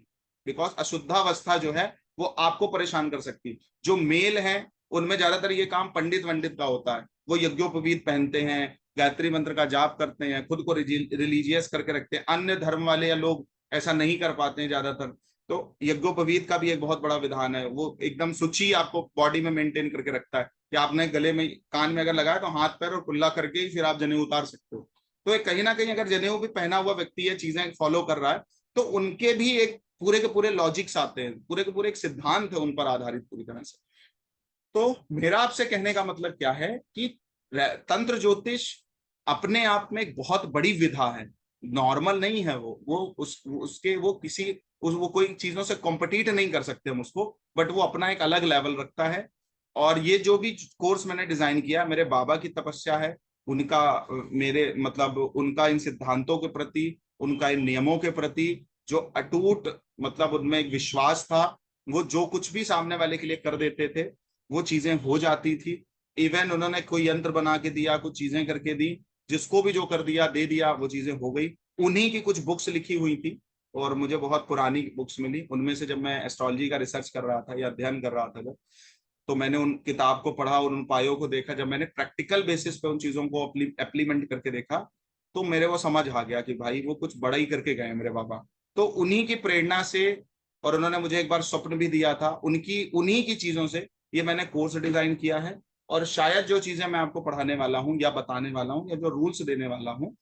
बिकॉज अशुद्धावस्था जो है वो आपको परेशान कर सकती है। जो मेल है उनमें ज्यादातर ये काम पंडित वंडित का होता है, वो यज्ञोपवीत पहनते हैं, गायत्री मंत्र का जाप करते हैं, खुद को रिलीजियस करके रखते हैं। अन्य धर्म वाले या लोग ऐसा नहीं कर पाते हैं ज्यादातर, तो यज्ञोपवीत का भी एक बहुत बड़ा विधान है, वो एकदम शुचि आपको बॉडी में मेंटेन करके रखता है कि आपने गले में कान में अगर लगाया तो हाथ पैर और कुल्ला करके ही फिर आप जनेऊ उतार सकते हो। तो एक कहीं ना कहीं अगर जनेऊ भी पहना हुआ व्यक्ति है, चीजें फॉलो कर रहा है, तो उनके भी एक पूरे के पूरे लॉजिक्स आते हैं, पूरे के पूरे एक सिद्धांत है उन पर आधारित पूरी तरह से। तो मेरा आपसे कहने का मतलब क्या है कि तंत्र ज्योतिष अपने आप में एक बहुत बड़ी विधा है, नॉर्मल नहीं है वो उसके वो किसी वो कोई चीजों से कॉम्पिटिट नहीं कर सकते हम उसको, बट वो अपना एक अलग लेवल रखता है। और ये जो भी कोर्स मैंने डिजाइन किया मेरे बाबा की तपस्या है, उनका मेरे मतलब उनका इन सिद्धांतों के प्रति, उनका इन नियमों के प्रति जो अटूट मतलब उनमें एक विश्वास था, वो जो कुछ भी सामने वाले के लिए कर देते थे वो चीजें हो जाती थी। इवन उन्होंने कोई यंत्र बना के दिया, कुछ चीजें करके दी, जिसको भी जो कर दिया दे दिया, वो चीजें हो गई। उन्हीं की कुछ बुक्स लिखी हुई थी और मुझे बहुत पुरानी बुक्स मिली, उनमें से जब मैं एस्ट्रोलॉजी का रिसर्च कर रहा था या अध्ययन कर रहा था जब, तो मैंने उन किताब को पढ़ा और उन उपायों को देखा। जब मैंने प्रैक्टिकल बेसिस पे उन चीजों को एप्लीमेंट करके देखा तो मेरे को समझ आ गया कि भाई वो कुछ बड़ा ही करके गए मेरे बाबा। तो उन्हीं की प्रेरणा से, और उन्होंने मुझे एक बार स्वप्न भी दिया था, उनकी उन्हीं की चीजों से ये मैंने कोर्स डिजाइन किया है। और शायद जो चीजें मैं आपको पढ़ाने वाला हूँ या बताने वाला हूँ या जो रूल्स देने वाला हूँ,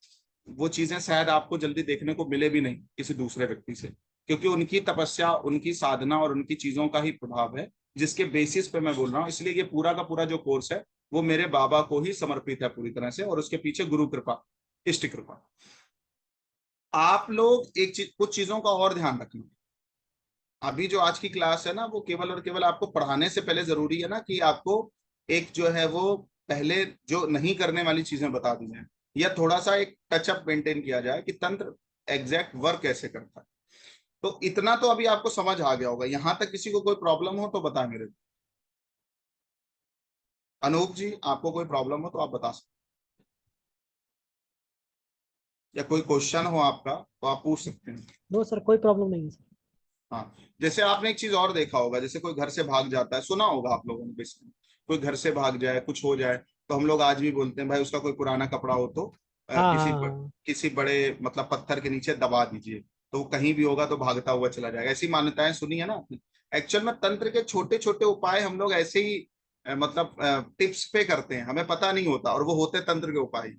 वो चीजें शायद आपको जल्दी देखने को मिले भी नहीं किसी दूसरे व्यक्ति से, क्योंकि उनकी तपस्या, उनकी साधना और उनकी चीजों का ही प्रभाव है जिसके बेसिस पे मैं बोल रहा हूँ। इसलिए ये पूरा का पूरा जो कोर्स है वो मेरे बाबा को ही समर्पित है पूरी तरह से, और उसके पीछे गुरु कृपा, इष्ट कृपा। आप लोग एक चीज, कुछ चीजों का और ध्यान रखना। अभी जो आज की क्लास है ना, वो केवल और केवल आपको पढ़ाने से पहले जरूरी है ना कि आपको एक जो है वो पहले जो नहीं करने वाली चीजें बता दी जाए, या थोड़ा सा एक टचअप मेंटेन किया जाए कि तंत्र एग्जैक्ट वर्क कैसे करता है। तो इतना तो अभी आपको समझ आ गया होगा। यहां तक किसी को कोई प्रॉब्लम हो तो बता मेरे को। अनूप जी, आपको कोई प्रॉब्लम हो तो आप बता सकते हैं, या कोई क्वेश्चन हो आपका तो आप पूछ सकते हैं। नो सर, कोई प्रॉब्लम नहीं है सर। हाँ, जैसे आपने एक चीज और देखा होगा, जैसे कोई घर से भाग जाता है, सुना होगा आप लोगों ने बेसिकली, कोई घर से भाग जाए, कुछ हो जाए, तो हम लोग आज भी बोलते हैं भाई उसका कोई पुराना कपड़ा हो तो हाँ हाँ हाँ। किसी बड़े मतलब पत्थर के नीचे दबा दीजिए, तो वो कहीं भी होगा तो भागता हुआ चला जाएगा। ऐसी मान्यताएं सुनी है ना आपने। एक्चुअल में तंत्र के छोटे छोटे उपाय हम लोग ऐसे ही मतलब टिप्स पे करते हैं, हमें पता नहीं होता, और वो होते तंत्र के उपाय।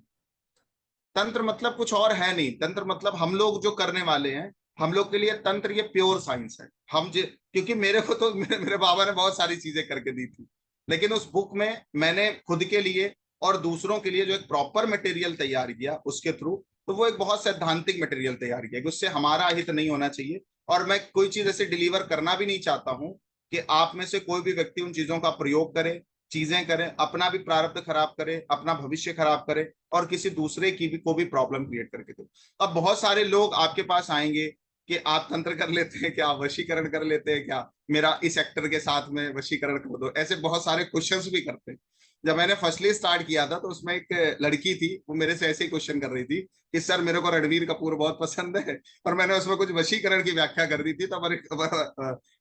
तंत्र मतलब कुछ और है नहीं, तंत्र मतलब हम लोग जो करने वाले हैं, हम लोग के लिए तंत्र ये प्योर साइंस है। क्योंकि मेरे को तो मेरे बाबा ने बहुत सारी चीजें करके दी थी, लेकिन उस बुक में मैंने खुद के लिए और दूसरों के लिए जो एक प्रॉपर मटेरियल तैयार किया उसके थ्रू, तो वो एक बहुत सैद्धांतिक मटेरियल तैयार किया कि उससे हमारा हित नहीं होना चाहिए। और मैं कोई चीज ऐसे डिलीवर करना भी नहीं चाहता हूँ कि आप में से कोई भी व्यक्ति उन चीजों का प्रयोग करे, चीजें करें, अपना भी प्रारब्ध खराब करे, अपना भविष्य खराब करे, और किसी दूसरे की भी को भी प्रॉब्लम क्रिएट करके दो। अब बहुत सारे लोग आपके पास आएंगे कि आप तंत्र कर लेते हैं क्या, वशीकरण कर लेते हैं क्या, मेरा इस एक्टर के साथ में वशीकरण कर दो, ऐसे बहुत सारे क्वेश्चंस भी करते हैं। जब मैंने फर्स्टली स्टार्ट किया था तो उसमें एक लड़की थी, वो मेरे से ऐसे ही क्वेश्चन कर रही थी कि सर मेरे को रणवीर कपूर बहुत पसंद है, और मैंने उसमें कुछ वशीकरण की व्याख्या कर दी थी, तो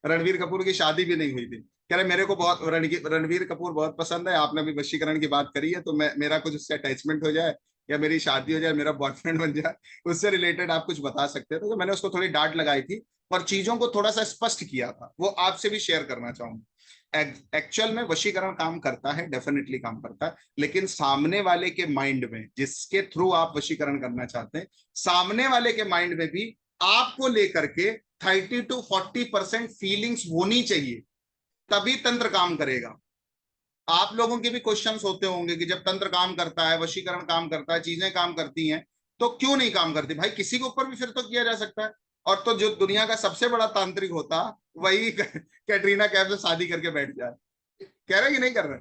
रणवीर कपूर की शादी भी नहीं हुई थी। कह रहे मेरे को बहुत रणवीर कपूर बहुत पसंद है, आपने अभी वशीकरण की बात करी है, तो मैं मेरा कुछ उससे अटैचमेंट हो जाए या मेरी शादी हो जाए, मेरा बॉयफ्रेंड बन जाए, उससे रिलेटेड आप कुछ बता सकते हैं। तो मैंने उसको थोड़ी डांट लगाई थी और चीजों को थोड़ा सा स्पष्ट किया था, वो आपसे भी शेयर करना चाहूंगा। एक्चुअल में वशीकरण काम करता है, डेफिनेटली काम करता है, लेकिन सामने वाले के माइंड में, जिसके थ्रू आप वशीकरण करना चाहते हैं, सामने वाले के माइंड में भी आपको लेकर के 30 to 40% फीलिंग्स होनी चाहिए, तभी तंत्र काम करेगा। आप लोगों के भी क्वेश्चंस होते होंगे कि जब तंत्र काम करता है, वशीकरण काम करता है, चीजें काम करती हैं, तो क्यों नहीं काम करती? भाई किसी के ऊपर भी फिर तो किया जा सकता है। और तो जो दुनिया का सबसे बड़ा तांत्रिक होता वही कैटरीना कैफ से शादी करके बैठ जाए, कह रहे कि नहीं कर रहे?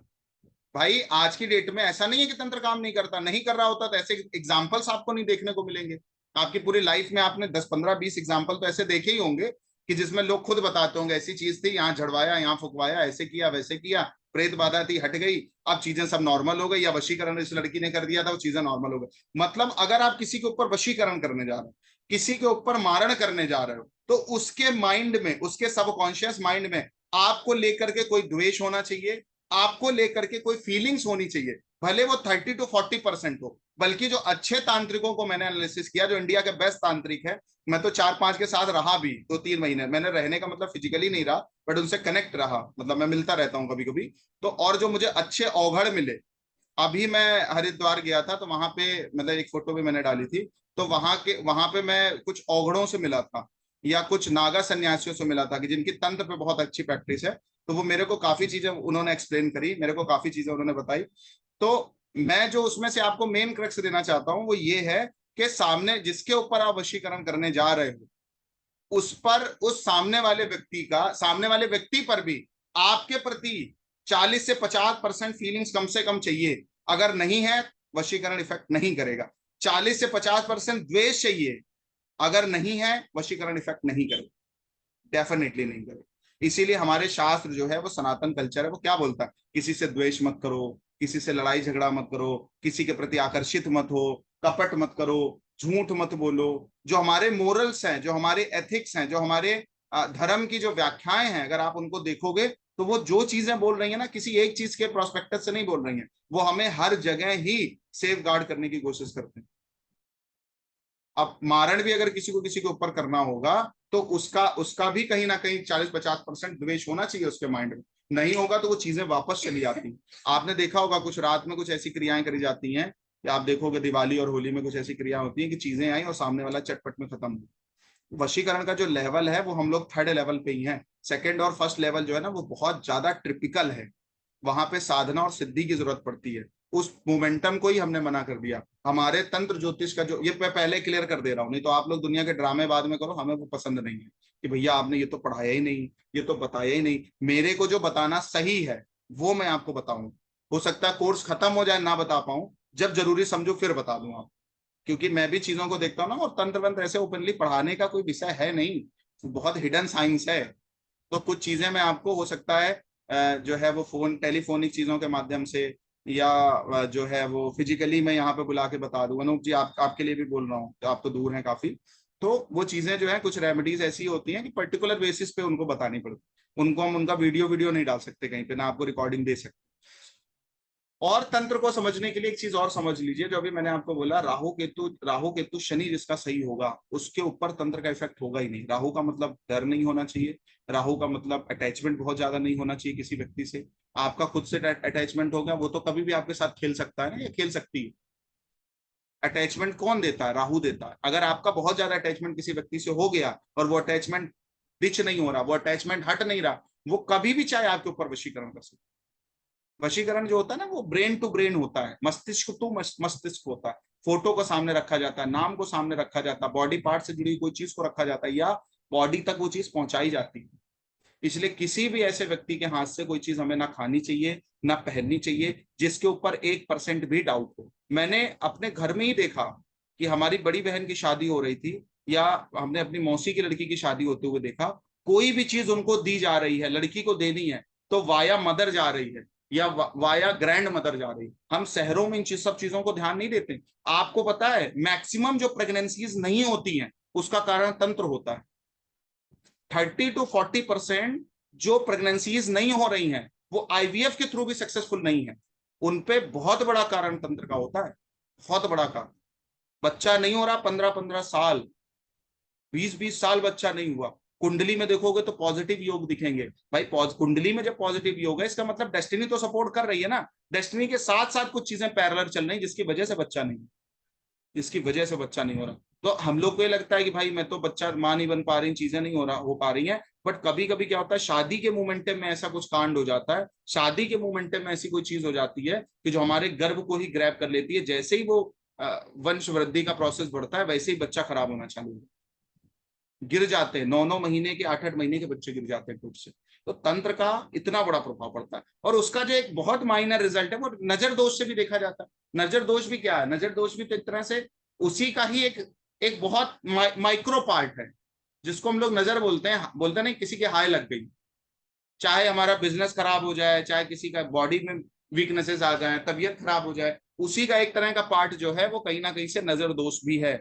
भाई आज की डेट में ऐसा नहीं है कि तंत्र काम नहीं करता, नहीं कर रहा होता तो ऐसे एग्जाम्पल्स आपको नहीं देखने को मिलेंगे। आपकी पूरी लाइफ में आपने 10 15 20 एग्जाम्पल तो ऐसे देखे ही होंगे कि जिसमें लोग खुद बताते होंगे ऐसी चीज थी, यहाँ झड़वाया, यहाँ फुकवाया, ऐसे किया वैसे किया, प्रेत बाधा थी हट गई, अब चीजें सब नॉर्मल हो गई, या वशीकरण इस लड़की ने कर दिया था वो चीजें नॉर्मल हो गई। मतलब अगर आप किसी के ऊपर वशीकरण करने जा रहे हो, किसी के ऊपर मारण करने जा रहे हो, तो उसके माइंड में, उसके सबकॉन्शियस माइंड में आपको लेकर के कोई द्वेष होना चाहिए, आपको लेकर के कोई फीलिंग्स होनी चाहिए, भले वो 30 to 40% हो। बल्कि जो अच्छे तांत्रिकों को मैंने एनालिसिस किया, जो इंडिया के बेस्ट तांत्रिक है, मैं तो 4-5 के साथ रहा भी 2-3 महीने, मैंने रहने का मतलब फिजिकली नहीं रहा, बट उनसे कनेक्ट रहा, मतलब मैं मिलता रहता हूँ कभी कभी। तो और जो मुझे अच्छे औघड़ मिले, अभी मैं हरिद्वार गया था, तो वहां पे मतलब एक फोटो भी मैंने डाली थी, तो वहां पे मैं कुछ औघड़ों से मिला था, या कुछ नागा सन्यासियों से मिला था कि जिनकी तंत्र पे बहुत अच्छी प्रैक्टिस है। तो वो मेरे को काफी चीजें उन्होंने एक्सप्लेन करी, मेरे को काफी चीजें उन्होंने बताई। तो मैं जो उसमें से आपको मेन क्रक्स देना चाहता हूँ वो ये है कि सामने जिसके ऊपर आप वशीकरण करने जा रहे हो, उस पर, उस सामने वाले व्यक्ति पर भी आपके प्रति 40 से 50% फीलिंग्स कम से कम चाहिए। अगर नहीं है, वशीकरण इफेक्ट नहीं करेगा। 40 से 50% द्वेष चाहिए, अगर नहीं है, वशीकरण इफेक्ट नहीं करेगा, डेफिनेटली नहीं करेगा। इसीलिए हमारे शास्त्र जो है, वो सनातन कल्चर है, वो क्या बोलता है, किसी से द्वेष मत करो, किसी से लड़ाई झगड़ा मत करो, किसी के प्रति आकर्षित मत हो, कपट मत करो, झूठ मत बोलो। जो हमारे मोरल्स हैं, जो हमारे एथिक्स हैं, जो हमारे धर्म की जो व्याख्याएं हैं, अगर आप उनको देखोगे, तो वो जो चीजें बोल रही है ना, किसी एक चीज के प्रोस्पेक्टस से नहीं बोल रही है, वो हमें हर जगह ही सेफ गार्ड करने की कोशिश करते हैं। अब मारण भी अगर किसी को किसी के ऊपर करना होगा, तो उसका उसका भी कहीं ना कहीं 40-50% द्वेष होना चाहिए उसके माइंड में। नहीं होगा तो वो चीजें वापस चली जाती हैं। आपने देखा होगा कुछ रात में कुछ ऐसी क्रियाएं करी जाती हैं, या आप देखोगे दिवाली और होली में कुछ ऐसी क्रिया होती है कि चीजें आई और सामने वाला चटपट में खत्म हो। वशीकरण का जो लेवल है, वो हम लोग 3rd लेवल पे ही है। सेकेंड और फर्स्ट लेवल जो है ना, वो बहुत ज्यादा ट्रिपिकल है, वहां पे साधना और सिद्धि की जरूरत पड़ती है। उस मोमेंटम को ही हमने मना कर दिया। हमारे तंत्र ज्योतिष का जो, ये मैं पहले क्लियर कर दे रहा हूँ, नहीं तो आप लोग दुनिया के ड्रामे बाद में करो, हमें वो पसंद नहीं है कि भैया आपने ये तो पढ़ाया ही नहीं, ये तो बताया ही नहीं। मेरे को जो बताना सही है वो मैं आपको बताऊं। हो सकता है कोर्स खत्म हो जाए, ना बता पाऊं, जब जरूरी समझो फिर बता दूं आप, क्योंकि मैं भी चीजों को देखता हूँ ना, और तंत्र वंत्र ऐसे ओपनली पढ़ाने का कोई विषय है नहीं, बहुत हिडन साइंस है। तो कुछ चीजें मैं आपको, हो सकता है जो है वो टेलीफोनिक चीजों के माध्यम से, या जो है वो फिजिकली मैं यहाँ पे बुला के बता दूं। अनूप जी, आपके लिए भी बोल रहा हूँ, तो आप तो दूर हैं काफी। तो वो चीजें जो है, कुछ रेमेडीज ऐसी होती हैं कि पर्टिकुलर बेसिस पे उनको बतानी पड़ती, उनको हम उनका वीडियो नहीं डाल सकते कहीं पे, ना आपको रिकॉर्डिंग दे सकते। और तंत्र को समझने के लिए एक चीज और समझ लीजिए, जो अभी मैंने आपको बोला, राहु केतु शनि जिसका सही होगा, उसके ऊपर तंत्र का इफेक्ट होगा ही नहीं। राहु का मतलब डर नहीं होना चाहिए, राहु का मतलब अटैचमेंट बहुत ज्यादा नहीं होना चाहिए किसी व्यक्ति से। आपका खुद से अटैचमेंट हो गया, वो तो कभी भी आपके साथ खेल सकता है ना, या खेल सकती है। अटैचमेंट कौन देता है? राहु देता है। अगर आपका बहुत ज्यादा अटैचमेंट किसी व्यक्ति से हो गया, और वो अटैचमेंट डिच नहीं हो रहा, वो अटैचमेंट हट नहीं रहा, वो कभी भी चाहे आपके ऊपर वशीकरण कर सकता है। वशीकरण जो होता है ना, वो ब्रेन टू ब्रेन होता है, मस्तिष्क टू मस्तिष्क होता है। फोटो को सामने रखा जाता है, नाम को सामने रखा जाता है, बॉडी पार्ट से जुड़ी कोई चीज को रखा जाता है, या बॉडी तक वो चीज पहुंचाई जाती है। इसलिए किसी भी ऐसे व्यक्ति के हाथ से कोई चीज हमें ना खानी चाहिए, ना पहननी चाहिए, जिसके ऊपर 1% भी डाउट हो। मैंने अपने घर में ही देखा कि हमारी बड़ी बहन की शादी हो रही थी, या हमने अपनी मौसी की लड़की की शादी होते हुए देखा, कोई भी चीज उनको दी जा रही है, लड़की को देनी है, तो वाया मदर जा रही है, या वाया ग्रैंड मदर जा रही है। हम शहरों में इन सब चीजों को ध्यान नहीं देते। आपको पता है, मैक्सिमम जो प्रेगनेंसीज नहीं होती हैं, उसका कारण तंत्र होता है। 30 to 40% जो प्रेगनेंसीज नहीं हो रही हैं, वो आईवीएफ के थ्रू भी सक्सेसफुल नहीं है। उनपे बहुत बड़ा कारण तंत्र का होता है, बहुत बड़ा कारण। बच्चा नहीं हो रहा 15-15 साल, 20-20 साल बच्चा नहीं हुआ। कुंडली में देखोगे तो पॉजिटिव योग दिखेंगे भाई। कुंडली में जब पॉजिटिव योग है, इसका मतलब डेस्टिनी तो सपोर्ट कर रही है ना। डेस्टिनी के साथ साथ कुछ चीजें पैरेलल चल रही, जिसकी वजह से बच्चा नहीं, जिसकी वजह से बच्चा नहीं हो रहा। तो हम लोग को ये लगता है कि भाई मैं तो बच्चा, मां नहीं बन पा रही, चीजें नहीं हो पा रही हैं। बट कभी कभी क्या होता है, शादी के मोमेंटम में ऐसा कुछ कांड हो जाता है, शादी के मोमेंटम में ऐसी कोई चीज हो जाती है कि जो हमारे गर्भ को ही ग्रैब कर लेती है। जैसे ही वो वंश वृद्धि का प्रोसेस बढ़ता है, वैसे ही बच्चा खराब होना चालू होता है। गिर जाते हैं, 9-9 महीने के, 8-8 महीने के बच्चे गिर जाते हैं पेट से। तो तंत्र का इतना बड़ा प्रभाव पड़ता है। और उसका जो एक बहुत माइनर रिजल्ट है, वो नजर दोष से भी देखा जाता है। नजर दोष भी क्या है? नजर दोष भी तो एक तरह से उसी का ही एक एक बहुत माइक्रो पार्ट है, जिसको हम लोग नजर बोलते हैं। बोलते नहीं, किसी की हाय लग गई, चाहे हमारा बिजनेस खराब हो जाए, चाहे किसी का बॉडी में वीकनेसेस आ जाए, तबीयत खराब हो जाए, उसी का एक तरह का पार्ट जो है वो कहीं ना कहीं से नजर दोष भी है।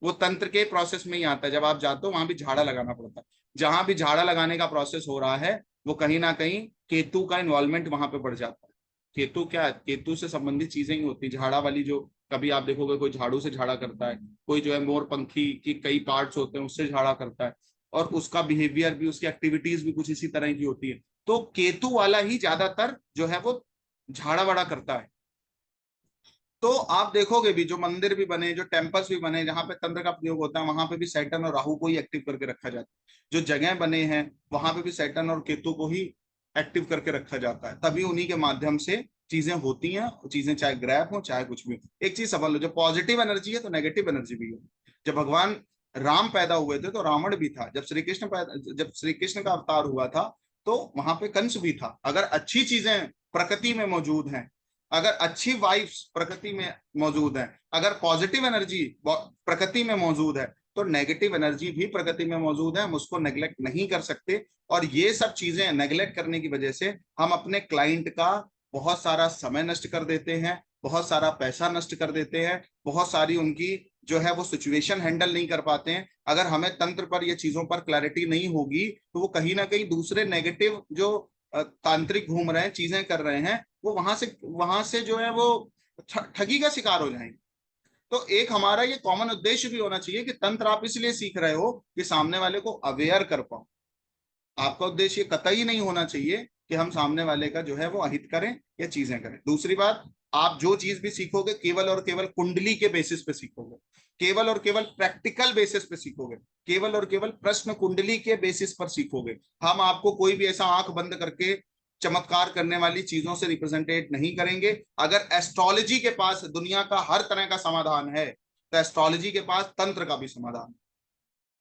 वो तंत्र के प्रोसेस में ही आता है। जब आप जाते हो वहां भी झाड़ा लगाना पड़ता है। जहां भी झाड़ा लगाने का प्रोसेस हो रहा है वो कहीं ना कहीं केतु का इन्वॉल्वमेंट वहां पे बढ़ जाता है। केतु क्या है? केतु से संबंधित चीजें ही होती है। झाड़ा वाली जो कभी आप देखोगे कोई झाड़ू से झाड़ा करता है, कोई जो है मोर पंखी की कई पार्ट्स होते हैं उससे झाड़ा करता है, और उसका बिहेवियर भी, उसकी एक्टिविटीज भी कुछ इसी तरह की होती है। तो केतु वाला ही ज्यादातर जो है वो झाड़ा वाड़ा करता है। तो आप देखोगे भी जो मंदिर भी बने, जो टेम्पल्स भी बने जहां पे तंत्र का प्रयोग होता है, वहां पे भी सैटर्न और राहु को ही एक्टिव करके रखा जाता है। जो जगह बने हैं वहां पे भी सैटर्न और केतु को ही एक्टिव करके रखा जाता है। तभी उन्हीं के माध्यम से चीजें होती हैं। चीजें चाहे ग्रैप हो चाहे कुछ भी हो। एक चीज समझ लो, जो पॉजिटिव एनर्जी है तो नेगेटिव एनर्जी भी है। जब भगवान राम पैदा हुए थे तो रावण भी था। जब श्री कृष्ण का अवतार हुआ था तो वहां पे कंस भी था। अगर अच्छी चीजें प्रकृति में मौजूद हैं, अगर अच्छी वाइब्स प्रकृति में मौजूद है, अगर पॉजिटिव एनर्जी प्रकृति में मौजूद है, तो नेगेटिव एनर्जी भी प्रकृति में मौजूद है। हम उसको नेग्लेक्ट नहीं कर सकते। और ये सब चीजें नेग्लेक्ट करने की वजह से हम अपने क्लाइंट का बहुत सारा समय नष्ट कर देते हैं, बहुत सारा पैसा नष्ट कर देते हैं, बहुत सारी उनकी जो है वो सिचुएशन हैंडल नहीं कर पाते हैं। अगर हमें तंत्र पर ये चीजों पर क्लैरिटी नहीं होगी तो वो कहीं ना कहीं दूसरे नेगेटिव जो तांत्रिक घूम रहे हैं, चीजें कर रहे हैं, वो वहां से जो है वो ठगी का शिकार हो जाएंगे। तो एक हमारा ये कॉमन उद्देश्य भी होना चाहिए कि तंत्र आप इसलिए सीख रहे हो कि सामने वाले को अवेयर कर पाओ। आपका उद्देश्य कतई नहीं होना चाहिए कि हम सामने वाले का जो है वो अहित करें या चीजें करें। दूसरी बात, आप जो चीज भी सीखोगे केवल और केवल कुंडली के बेसिस पे सीखोगे, केवल और केवल प्रैक्टिकल बेसिस पे सीखोगे, केवल और केवल प्रश्न कुंडली के बेसिस पर सीखोगे। हम आपको कोई भी ऐसा आंख बंद करके चमत्कार करने वाली चीजों से रिप्रेजेंटेट नहीं करेंगे। अगर एस्ट्रोलॉजी के पास दुनिया का हर तरह का समाधान है तो एस्ट्रोलॉजी के पास तंत्र का भी समाधान है।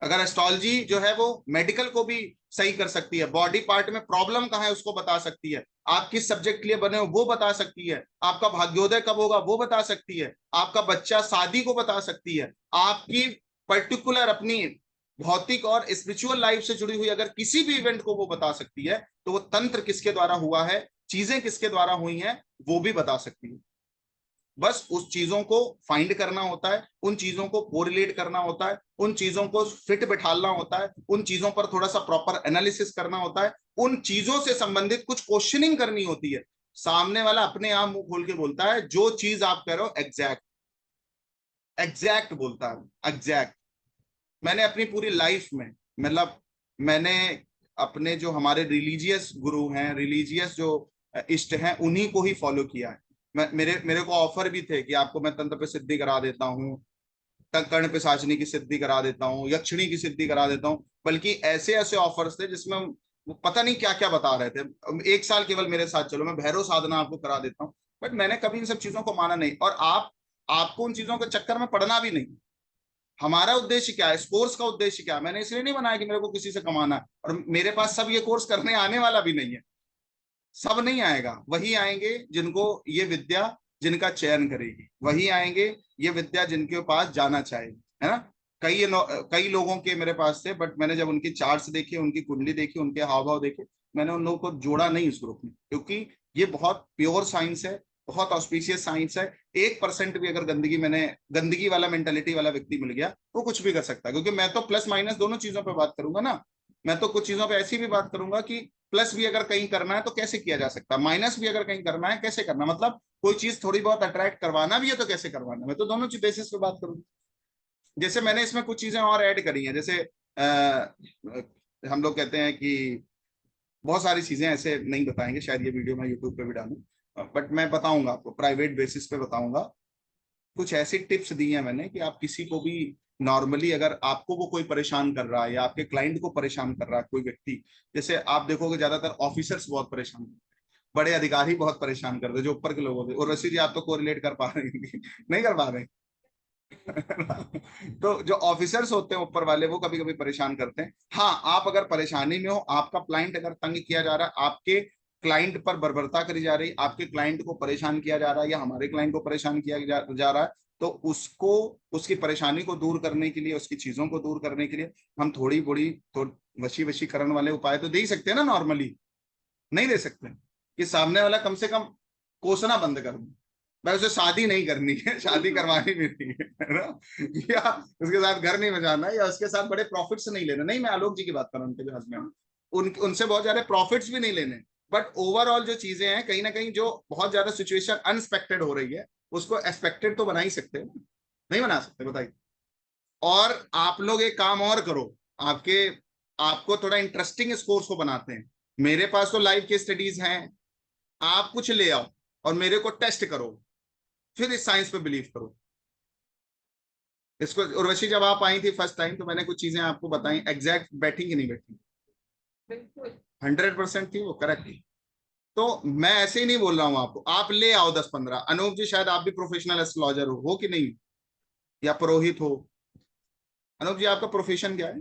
अगर एस्ट्रोलॉजी जो है वो मेडिकल को भी सही कर सकती है, बॉडी पार्ट में प्रॉब्लम कहाँ है उसको बता सकती है, आप किस सब्जेक्ट के लिए बने हो वो बता सकती है, आपका भाग्योदय कब होगा वो बता सकती है, आपका बच्चा शादी को बता सकती है, आपकी पर्टिकुलर अपनी भौतिक और स्पिरिचुअल लाइफ से जुड़ी हुई अगर किसी भी इवेंट को वो बता सकती है, तो वो तंत्र किसके द्वारा हुआ है, चीजें किसके द्वारा हुई हैं, वो भी बता सकती है। बस उस चीजों को फाइंड करना होता है, उन चीजों को कोरिलेट करना होता है, उन चीजों को फिट बिठालना होता है, उन चीजों पर थोड़ा सा प्रॉपर एनालिसिस करना होता है, उन चीजों से संबंधित कुछ क्वेश्चनिंग करनी होती है। सामने वाला अपने आप मुंह खोल के बोलता है जो चीज आप कह रहे हो एग्जैक्ट एग्जैक्ट बोलता है, एग्जैक्ट। मैंने अपनी पूरी लाइफ में, मतलब मैंने अपने जो हमारे रिलीजियस गुरु हैं, रिलीजियस जो इष्ट हैं, उन्हीं को ही फॉलो किया है। मेरे मेरे को ऑफर भी थे कि आपको मैं तंत्र पे सिद्धि करा देता हूँ, कर्ण पिशाचिनी की सिद्धि करा देता हूँ, यक्षिणी की सिद्धि करा देता हूँ, बल्कि ऐसे ऐसे ऑफर्स थे जिसमें वो पता नहीं क्या क्या बता रहे थे। एक साल केवल मेरे साथ चलो, मैं भैरव साधना आपको करा देता हूँ। बट मैंने कभी इन सब चीजों को माना नहीं। और आपको उन चीजों के चक्कर में पड़ना भी नहीं। हमारा उद्देश्य क्या है, इस कोर्स का उद्देश्य क्या है? मैंने इसलिए नहीं बनाया कि मेरे को किसी से कमाना है, और मेरे पास सब ये कोर्स करने आने वाला भी नहीं है। सब नहीं आएगा, वही आएंगे जिनको ये विद्या, जिनका चयन करेगी, वही आएंगे ये विद्या जिनके पास जाना चाहिए, है ना। कई लोगों के मेरे पास थे, बट मैंने जब उनकी चार्ट्स देखे, उनकी कुंडली देखी, उनके हाव भाव देखे, मैंने उन लोगों को जोड़ा नहीं इस ग्रुप में, क्योंकि ये बहुत प्योर साइंस है, बहुत ऑस्पिशियस साइंस है। 1% भी अगर गंदगी वाला मेंटेलिटी वाला व्यक्ति मिल गया, वो कुछ भी कर सकता है। क्योंकि मैं तो प्लस माइनस दोनों चीजों पर बात करूंगा ना। मैं तो कुछ चीजों पर ऐसी भी बात करूंगा कि प्लस भी अगर कहीं करना है तो कैसे किया जा सकता है, माइनस भी अगर कहीं करना है कैसे करना, मतलब कोई चीज थोड़ी बहुत अट्रैक्ट करवाना भी है तो कैसे करवाना। मैं तो दोनों बेसिस पे बात करूंगा। जैसे मैंने इसमें कुछ चीजें और ऐड करी हैं, जैसे हम लोग कहते हैं कि बहुत सारी चीजें ऐसे नहीं बताएंगे, शायद ये वीडियो मैं यूट्यूब पे भी डालूं, बट मैं बताऊंगा आपको, प्राइवेट बेसिस पे बताऊंगा। कुछ ऐसी टिप्स दी हैं मैंने कि आप किसी को भी नॉर्मली, अगर आपको वो कोई परेशान कर रहा है या आपके क्लाइंट को परेशान कर रहा है कोई व्यक्ति, जैसे आप देखोगे ज्यादातर ऑफिसर्स बहुत परेशान करते हैं, बड़े अधिकारी बहुत परेशान करते हैं, जो ऊपर के लोग होते हैं। और रसी जी आप तो कोरिलेट कर पा रहे हैं नहीं कर पा रहे तो जो ऑफिसर्स होते हैं ऊपर वाले, वो कभी कभी परेशान करते हैं। हाँ, आप अगर परेशानी में हो, आपका क्लाइंट अगर तंग किया जा रहा है, आपके क्लाइंट पर बर्बरता करी जा रही, आपके क्लाइंट को परेशान किया जा रहा है, या हमारे क्लाइंट को परेशान किया जा रहा है, तो उसको, उसकी परेशानी को दूर करने के लिए, उसकी चीजों को दूर करने के लिए हम थोड़ी बड़ी तो वशीकरण वाले उपाय तो दे ही सकते हैं ना नॉर्मली। नहीं दे सकते कि सामने वाला कम से कम कोसना बंद कर दे, भाई उसे शादी नहीं करनी है, शादी करवानी भी नहीं है ना, या उसके साथ घर नहीं बचाना, या उसके साथ बड़े प्रॉफिट्स नहीं लेना। नहीं, मैं आलोक जी की बात कर रहा हूँ, उनके जो हस्बैंड, उनसे बहुत ज्यादा प्रॉफिट्स भी नहीं लेने, बट ओवरऑल जो चीजें हैं कहीं ना कहीं जो बहुत ज्यादा सिचुएशन अनएक्सपेक्टेड हो रही है उसको एक्सपेक्टेड तो बना ही सकते हैं ना? नहीं बना सकते, बताइए। और आप लोग एक काम और करो, आपके आपको थोड़ा इंटरेस्टिंग इस कोर्स को बनाते हैं। मेरे पास तो लाइव के स्टडीज हैं, आप कुछ ले आओ और मेरे को टेस्ट करो, फिर इस साइंस पे बिलीव करो। इसको उर्वशी जब आप आई थी फर्स्ट टाइम तो मैंने कुछ चीजें आपको बताई, एग्जैक्ट बैठी कि नहीं बैठी? बिल्कुल 100% थी वो, करेक्ट थी। तो मैं ऐसे ही नहीं बोल रहा हूं आपको, आप ले आओ 10-15। अनूप जी शायद आप भी प्रोफेशनल एस्ट्रोलॉजर हो कि नहीं, या पुरोहित हो? अनूप जी आपका प्रोफेशन क्या है?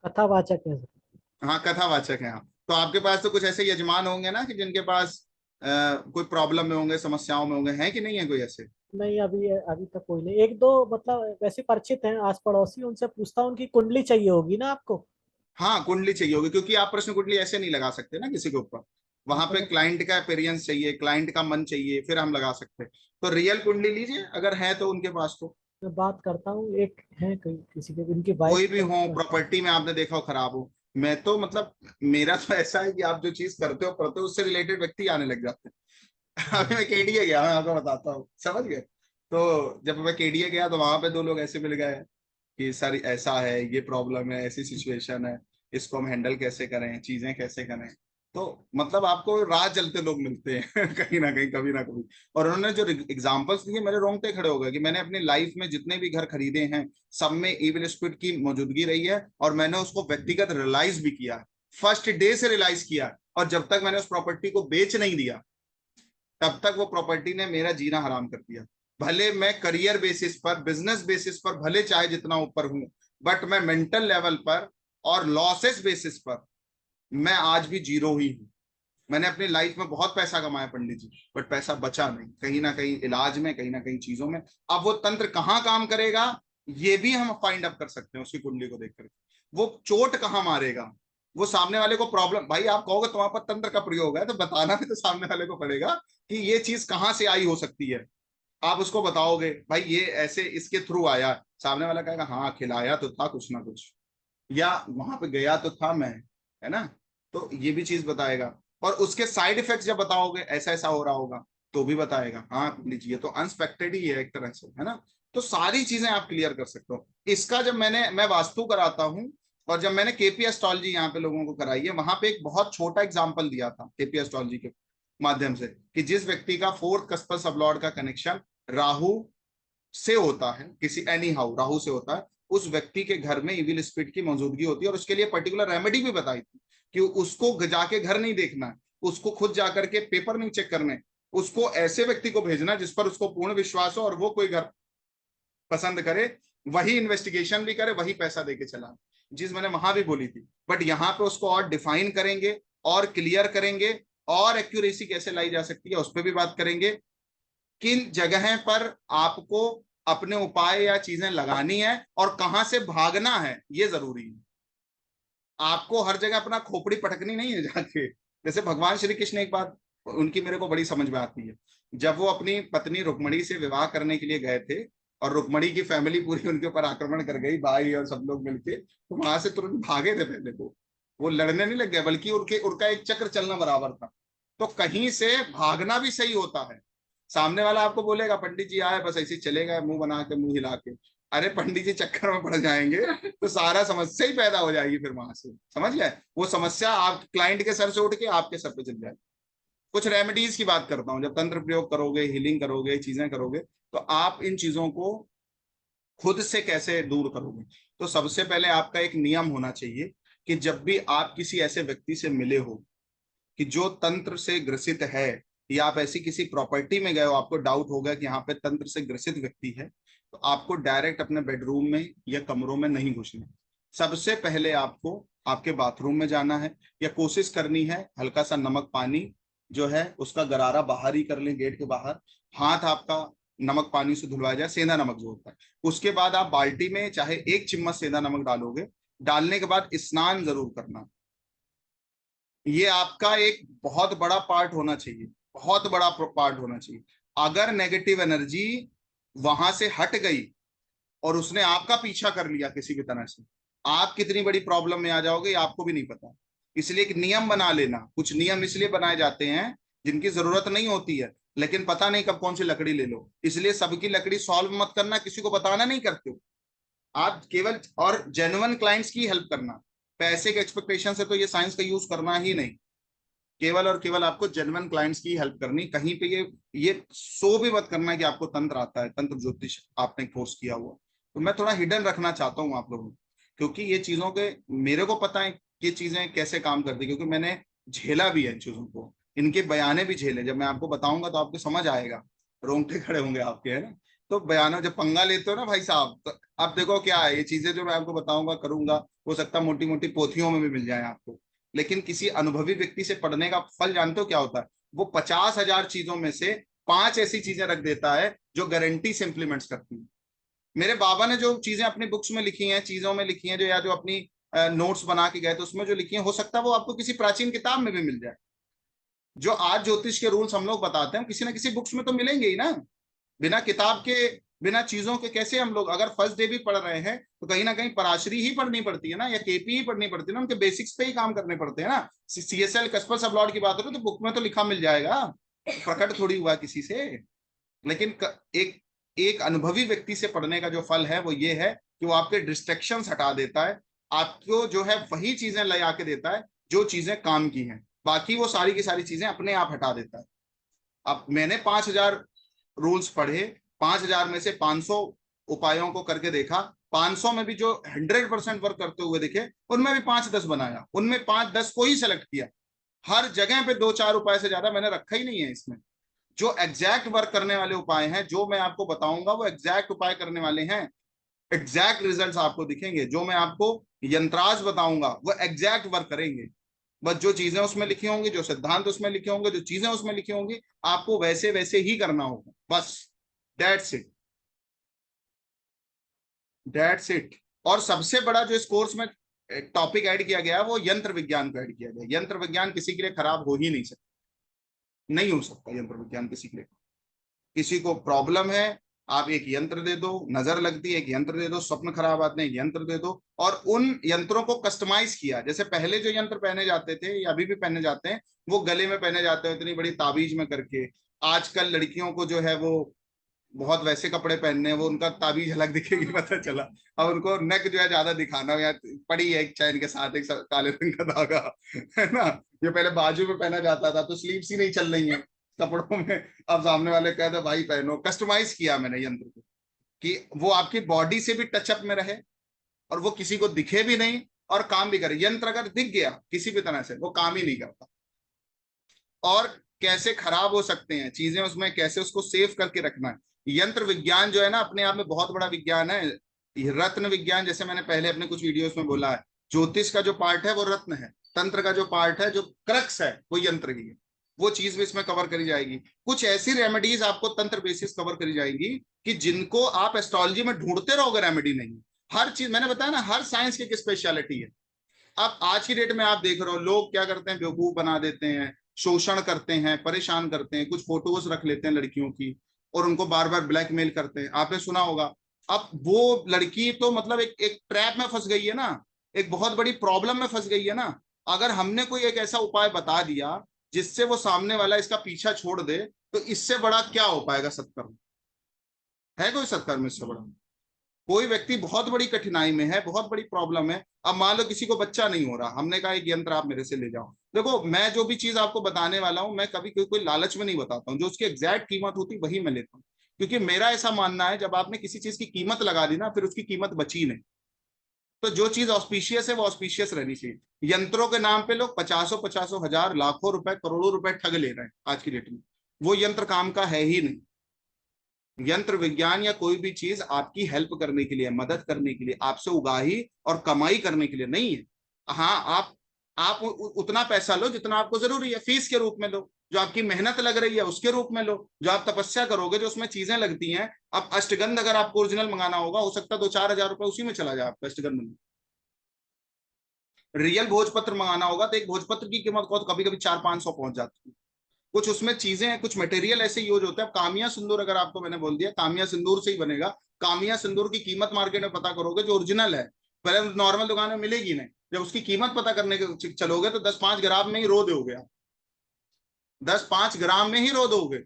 कथावाचक है सर। हाँ, कथावाचक है आप। तो आपके पास तो कुछ ऐसे यजमान होंगे ना कि जिनके पास कोई प्रॉब्लम में होंगे, समस्याओं में होंगे, हैं कि नहीं है कोई ऐसे? नहीं, अभी अभी तक कोई नहीं। एक दो मतलब वैसे परिचित हैं आस पड़ोसी, उनसे पूछता हूँ। उनकी कुंडली चाहिए होगी ना आपको? हाँ, कुंडली चाहिए होगी, क्योंकि आप प्रश्न कुंडली ऐसे नहीं लगा सकते ना किसी के ऊपर। हाँ, वहां तो पे मैं क्लाइंट का अपीयरेंस चाहिए, क्लाइंट का मन चाहिए, फिर हम लगा सकते हैं। तो रियल कुंडली लीजिए अगर है तो उनके पास तो। मैं बात करता हूँ। एक है कहीं किसी के, उनकी वाइफ कोई भी को हो, करता हूँ। प्रॉपर्टी में आपने देखा हो खराब हो, मैं तो मतलब मेरा तो ऐसा है कि आप जो चीज करते हो पढ़ते हो उससे रिलेटेड व्यक्ति आने लग जाते हैं। अभी हाँ। मैं केडीए गया, मैं आपको बताता हूँ, समझ गए? तो जब मैं केडीए गया तो वहां पे दो लोग ऐसे मिल गए कि सर ऐसा है, ये प्रॉब्लम है, ऐसी सिचुएशन है, इसको हम हैंडल कैसे करें, चीजें कैसे करें। तो मतलब आपको राह चलते लोग मिलते हैं कहीं ना कहीं, कभी ना कभी। और उन्होंने जो एग्जांपल्स दिए मेरे रोंगटे खड़े हो गए कि मैंने अपनी लाइफ में जितने भी घर खरीदे हैं सब में इविल स्पिरिट की मौजूदगी रही है, और मैंने उसको व्यक्तिगत रियलाइज भी किया, फर्स्ट डे से रियलाइज किया। और जब तक मैंने उस प्रॉपर्टी को बेच नहीं दिया तब तक वो प्रॉपर्टी ने मेरा जीना हराम कर दिया। भले मैं करियर बेसिस पर, बिजनेस बेसिस पर भले चाहे जितना ऊपर हूं, बट मैं मेंटल लेवल पर और लॉसेस बेसिस पर मैं आज भी जीरो ही हूं। मैंने अपनी लाइफ में बहुत पैसा कमाया पंडित जी, बट पैसा बचा नहीं, कहीं ना कहीं इलाज में, कहीं ना कहीं चीजों में। अब वो तंत्र कहाँ काम करेगा ये भी हम फाइंड अप कर सकते हैं उसकी कुंडली को देख करके। वो चोट कहाँ मारेगा, वो सामने वाले को प्रॉब्लम, भाई आप कहोगे तुम्हारे पर तंत्र का प्रयोग है तो बताना भी तो सामने वाले को पड़ेगा कि ये चीज कहाँ से आई हो सकती है। आप उसको बताओगे भाई ये ऐसे इसके थ्रू आया, सामने वाला कहेगा हाँ खिलाया तो था कुछ ना कुछ, या वहां पे गया तो था मैं, है ना? तो ये भी चीज बताएगा। और उसके साइड इफेक्ट्स जब बताओगे ऐसा ऐसा हो रहा होगा तो भी बताएगा, हाँ लीजिए तो अनएक्सपेक्टेड ही है एक तरह से, है ना? तो सारी चीजें आप क्लियर कर सकते हो। इसका जब मैं वास्तु कराता हूँ, और जब मैंने केपी एस्ट्रोलॉजी यहाँ पे लोगों को कराई है, वहां पे एक बहुत छोटा एग्जाम्पल दिया था केपी एस्ट्रोलॉजी के माध्यम से, कि जिस व्यक्ति का फोर्थ कस्पर सबलॉर्ड का कनेक्शन राहु से होता है, किसी एनी हाउ राहु से होता है, उस व्यक्ति के घर में इविल स्पिरिट की मौजूदगी होती है। और उसके लिए पर्टिकुलर रेमेडी भी बताई थी कि उसको जाके घर नहीं देखना है, उसको खुद जाकर के पेपर नहीं चेक करने, उसको ऐसे व्यक्ति को भेजना जिस पर उसको पूर्ण विश्वास हो और वो कोई घर पसंद करे, वही इन्वेस्टिगेशन भी करे, वही पैसा देके चला। जिस मैंने वहां भी बोली थी, बट यहाँ पे उसको और डिफाइन करेंगे और क्लियर करेंगे, और एक्यूरेसी कैसे लाई जा सकती है उस पर भी बात करेंगे। किन जगह पर आपको अपने उपाय या चीजें लगानी है और कहां से भागना है ये जरूरी है। आपको हर जगह अपना खोपड़ी पटकनी नहीं है जाके। जैसे भगवान श्री कृष्ण, एक बात उनकी मेरे को बड़ी समझ में आती है, जब वो अपनी पत्नी रुक्मणी से विवाह करने के लिए गए थे और रुक्मणी की फैमिली पूरी उनके ऊपर आक्रमण कर गई, भाई और सब लोग मिलके, तो वहां से तुरंत भागे थे। पहले वो लड़ने नहीं लग गए, बल्कि उनका एक चक्र चलना बराबर था। तो कहीं से भागना भी सही होता है। सामने वाला आपको बोलेगा पंडित जी आए, बस ऐसे ही चलेगा मुंह बना के, मुंह हिला के, अरे पंडित जी चक्कर में पड़ जाएंगे तो सारा समस्या ही पैदा हो जाएगी। फिर वहां से समझ गए, वो समस्या आप क्लाइंट के सर से उठ के आपके सर पे चल जाएगी। कुछ रेमेडीज की बात करता हूँ, जब तंत्र प्रयोग करोगे, हीलिंग करोगे, चीजें करोगे, तो आप इन चीजों को खुद से कैसे दूर करोगे। तो सबसे पहले आपका एक नियम होना चाहिए कि जब भी आप किसी ऐसे व्यक्ति से मिले हो कि जो तंत्र से ग्रसित है, या आप ऐसी किसी प्रॉपर्टी में गए हो, आपको डाउट होगा कि यहाँ पे तंत्र से ग्रसित व्यक्ति है, तो आपको डायरेक्ट अपने बेडरूम में या कमरों में नहीं घुसना। सबसे पहले आपको आपके बाथरूम में जाना है, या कोशिश करनी है हल्का सा नमक पानी जो है उसका गरारा बाहर ही कर लें, गेट के बाहर। हाथ आपका नमक पानी से धुलवाया जाए, सेंधा नमक जो होता है। उसके बाद आप बाल्टी में चाहे 1 चम्मच सेंधा नमक डालोगे, डालने के बाद स्नान जरूर करना। ये आपका एक बहुत बड़ा पार्ट होना चाहिए, बहुत बड़ा पार्ट होना चाहिए। अगर नेगेटिव एनर्जी वहां से हट गई और उसने आपका पीछा कर लिया किसी भी तरह से, आप कितनी बड़ी प्रॉब्लम में आ जाओगे आपको भी नहीं पता। इसलिए एक नियम बना लेना। कुछ नियम इसलिए बनाए जाते हैं जिनकी जरूरत नहीं होती है, लेकिन पता नहीं कब कौन सी लकड़ी ले लो, इसलिए सबकी लकड़ी सॉल्व मत करना, किसी को बताना नहीं करते हो आप केवल। और जेन्युइन क्लाइंट्स की हेल्प करना, पैसे के एक्सपेक्टेशन से तो ये साइंस का यूज करना ही नहीं। केवल और केवल आपको जेन्युइन क्लाइंट्स की हेल्प करनी। कहीं पे ये सो भी मत करना कि आपको तंत्र आता है, तंत्र ज्योतिष आपने कोर्स किया हुआ। तो मैं थोड़ा हिडन रखना चाहता हूँ आप लोगों को, क्योंकि ये चीजों के मेरे को पता है कि चीजें कैसे काम करती, क्योंकि मैंने झेला भी है इन चीजों को, इनके बयाने भी झेले। जब मैं आपको बताऊंगा तो आपको समझ आएगा, रोंगटे खड़े होंगे आपके, है ना। तो बयानों जब पंगा लेते हो ना भाई साहब, तो अब देखो क्या है, ये चीजें जो मैं आपको बताऊंगा करूंगा, हो सकता है मोटी मोटी पोथियों में भी मिल जाए आपको, लेकिन किसी अनुभवी व्यक्ति से पढ़ने का फल जानते हो क्या होता है? वो 50,000 चीजों में से 5 ऐसी चीजें रख देता है जो गारंटी से इंप्लीमेंट्स करती है। मेरे बाबा ने जो चीजें अपनी बुक्स में लिखी हैं, चीजों में लिखी हैं, जो या जो अपनी नोट्स बना के गए तो उसमें जो लिखी है, हो सकता है वो आपको किसी प्राचीन किताब में भी मिल जाए। जो आज ज्योतिष के रूल्स हम लोग बताते हैं, किसी ना किसी बुक्स में तो मिलेंगे ही ना। बिना किताब के, बिना चीजों के कैसे हम लोग, अगर फर्स्ट डे भी पढ़ रहे हैं तो कहीं ना कहीं पराशरी ही पढ़नी पड़ती है ना, या केपी ही पढ़नी पड़ती है ना, उनके बेसिक्स पे ही काम करने पड़ते हैं ना। सीएसएल कस्पर सबलॉर्ड की बात करो तो बुक में तो लिखा मिल जाएगा, प्रकट थोड़ी हुआ किसी से। लेकिन एक एक अनुभवी व्यक्ति से पढ़ने का जो फल है वो ये है कि वो आपके डिस्ट्रैक्शन हटा देता है, आपको जो है वही चीजें ले आके देता है जो चीजें काम की हैं, बाकी वो सारी की सारी चीजें अपने आप हटा देता है। अब मैंने 5,000 रूल्स पढ़े, 5,000 में से 500 उपायों को करके देखा, 500 में भी जो 100% वर्क करते हुए दिखे उनमें भी 5-10 बनाया, उनमें 5-10 को ही सेलेक्ट किया। हर जगह पे 2-4 उपाय से ज्यादा मैंने रखा ही नहीं है इसमें। जो एग्जैक्ट वर्क करने वाले उपाय हैं, जो मैं आपको बताऊंगा वो एग्जैक्ट उपाय करने वाले हैं, एग्जैक्ट रिजल्ट्स आपको दिखेंगे। जो मैं आपको यंत्राज बताऊंगा वो एग्जैक्ट वर्क करेंगे। बस जो चीजें उसमें लिखी होंगी, जो सिद्धांत उसमें लिखे होंगे, जो चीजें उसमें लिखी होंगी, आपको वैसे वैसे ही करना होगा, बस। That's it, that's it. और सबसे बड़ा जो इस कोर्स में टॉपिक ऐड किया गया है वो यंत्र विज्ञान को ऐड किया गया। यंत्र विज्ञान किसी के लिए खराब हो ही नहीं सकता, नहीं हो सकता यंत्र विज्ञान किसी के लिए। किसी को प्रॉब्लम है, आप एक यंत्र दे दो, नजर लगती है एक यंत्र दे दो, स्वप्न खराब आते हैं एक यंत्र दे दो, और उन यंत्रों को कस्टमाइज किया। जैसे पहले जो यंत्र पहने जाते थे या अभी भी पहने जाते हैं, वो गले में पहने जाते हैं इतनी बड़ी ताबीज में करके। आजकल लड़कियों को जो है वो बहुत वैसे कपड़े पहनने हैं, वो उनका ताबीज अलग दिखेगी पता चला। अब उनको नेक जो है ज्यादा दिखाना, या पड़ी है एक चैन के साथ एक काले रंग का धागा, है ना। ये पहले बाजू में पहना जाता था, तो स्लीव्स ही नहीं चल रही है कपड़ों में। अब सामने वाले कहते भाई पहनो। कस्टमाइज किया मैंने यंत्र को कि वो आपकी बॉडी से भी टचअप में रहे और वो किसी को दिखे भी नहीं और काम भी करे। यंत्र अगर दिख गया किसी भी तरह से वो काम ही नहीं करता। और कैसे खराब हो सकते हैं चीजें उसमें, कैसे उसको सेव करके रखना है। यंत्र विज्ञान जो है ना अपने आप में बहुत बड़ा विज्ञान है। रत्न विज्ञान, जैसे मैंने पहले अपने कुछ वीडियोस में बोला है, ज्योतिष का जो पार्ट है वो रत्न है, तंत्र का जो पार्ट है, जो क्रक्स है, वो यंत्र ही है। वो चीज भी इसमें कवर करी जाएगी। कुछ ऐसी रेमेडीज आपको तंत्र बेसिस कवर करी जाएगी कि जिनको आप एस्ट्रोलॉजी में ढूंढते रहोगे रेमेडी नहीं। हर चीज मैंने बताया ना, हर साइंस की एक स्पेशलिटी है। अब आज की डेट में आप देख रहे हो लोग क्या करते हैं, बेवकूफ बना देते हैं, शोषण करते हैं, परेशान करते हैं, कुछ फोटोज रख लेते हैं लड़कियों की और उनको बार बार ब्लैकमेल करते हैं, आपने सुना होगा। अब वो लड़की तो मतलब एक ट्रैप में फंस गई है ना, एक बहुत बड़ी प्रॉब्लम में फंस गई है ना। अगर हमने कोई एक ऐसा उपाय बता दिया जिससे वो सामने वाला इसका पीछा छोड़ दे, तो इससे बड़ा क्या हो पाएगा सत्कर्म? है कोई सत्कर्म इससे बड़ा? कोई व्यक्ति बहुत बड़ी कठिनाई में है, बहुत बड़ी प्रॉब्लम है, अब मान लो किसी को बच्चा नहीं हो रहा, हमने कहा एक यंत्र आप मेरे से ले जाओ। देखो मैं जो भी चीज आपको बताने वाला हूं, मैं कभी कोई लालच में नहीं बताता हूँ, जो उसकी एग्जैक्ट कीमत होती वही मैं लेता हूँ। क्योंकि मेरा ऐसा मानना है, जब आपने किसी चीज की कीमत लगा दी ना, फिर उसकी कीमत बची नहीं। तो जो चीज ऑस्पिशियस है वो ऑस्पिशियस रहनी चाहिए। यंत्रों के नाम पे लोग पचासों पचासों हजार, लाखों रुपए, करोड़ों रुपए ठग ले रहे हैं आज की डेट में। वो यंत्र काम का है ही नहीं। यंत्र विज्ञान या कोई भी चीज आपकी हेल्प करने के लिए, मदद करने के लिए, आपसे उगाही और कमाई करने के लिए नहीं है। हाँ, आप उतना पैसा लो जितना आपको जरूरी है, फीस के रूप में लो। जो आपकी मेहनत लग रही है उसके रूप में लो। जो आप तपस्या करोगे, जो उसमें चीजें लगती हैं, अब अष्टगंध अगर आपको ओरिजिनल मंगाना होगा, हो सकता है 2-4 हजार रुपए उसी में चला जाए आपका अष्टगंध में। रियल भोजपत्र मंगाना होगा तो एक भोजपत्र की कीमत को कभी कभी 400-500 पहुंच जाती है। कुछ उसमें चीजें हैं, कुछ मटेरियल ऐसे यूज होते हैं। कामिया सिंदूर अगर आपको मैंने बोल दिया, कामिया सिंदूर से ही बनेगा। कामिया सिंदूर की कीमत मार्केट में पता करोगे जो ओरिजिनल है, पहले नॉर्मल दुकान में मिलेगी नहीं। जब उसकी कीमत पता करने के चलोगे तो 10-5 ग्राम में ही रो दोगे आप, 10-5 ग्राम में ही रो दोगे।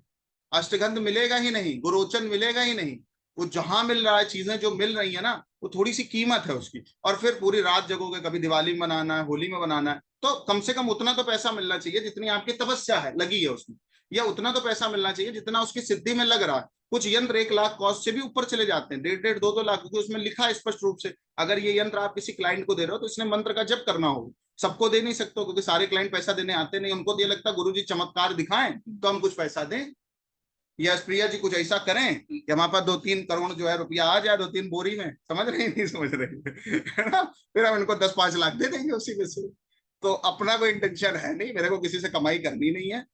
अष्टगंध मिलेगा ही नहीं, गुरोचन मिलेगा ही नहीं। वो जहां मिल रहा है, चीजें जो मिल रही है ना, वो थोड़ी सी कीमत है उसकी। और फिर पूरी रात जगोगे, कभी दिवाली में बनाना है, होली में बनाना है, तो कम से कम उतना तो पैसा मिलना चाहिए जितनी आपकी तपस्या है लगी है उसमें, या उतना तो पैसा मिलना चाहिए जितना उसकी सिद्धि में लग रहा है। कुछ यंत्र 1 लाख कॉस्ट से भी ऊपर चले जाते हैं, 1.5-2 लाख, क्योंकि उसमें लिखा है स्पष्ट रूप से अगर ये यंत्र आप किसी क्लाइंट को दे रहे हो तो इसने मंत्र का जप करना होगा। सबको दे नहीं सकते, क्योंकि सारे क्लाइंट पैसा देने आते नहीं, उनको ये लगता गुरुजी चमत्कार दिखाएं तो हम कुछ पैसा दें, या प्रिया जी कुछ ऐसा करें कि हमारे पास 2-3 करोड़ जो है रुपया आ जाए 2-3 बोरी में। समझ रहे नहीं समझ रहे है ना? फिर हम इनको 10-5 लाख दे देंगे उसी में से। तो अपना कोई इंटेंशन है नहीं, मेरे को किसी से कमाई करनी नहीं है।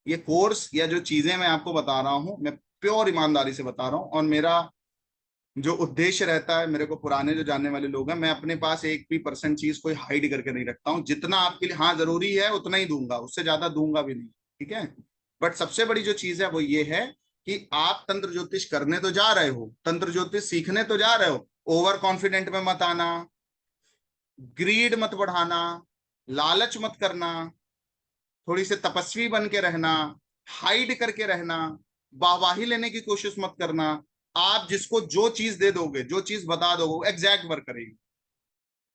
ये कोर्स या जो चीजें मैं आपको बता रहा हूँ, मैं प्योर ईमानदारी से बता रहा हूँ। और मेरा जो उद्देश्य रहता है, मेरे को पुराने जो जानने वाले लोग हैं, मैं अपने पास 1% चीज कोई हाइड करके नहीं रखता हूँ। जितना आपके लिए हाँ जरूरी है उतना ही दूंगा, उससे ज्यादा दूंगा भी नहीं। ठीक है। बट सबसे बड़ी जो चीज है वो ये है कि आप तंत्र ज्योतिष करने तो जा रहे हो, तंत्र ज्योतिष सीखने तो जा रहे हो, ओवर कॉन्फिडेंट में मत आना, ग्रीड मत बढ़ाना, लालच मत करना, थोड़ी से तपस्वी बन के रहना, हाइड करके रहना, वाहवाही लेने की कोशिश मत करना। आप जिसको जो चीज दे दोगे, जो चीज बता दोगे, वो एग्जैक्ट वर्क करेगी।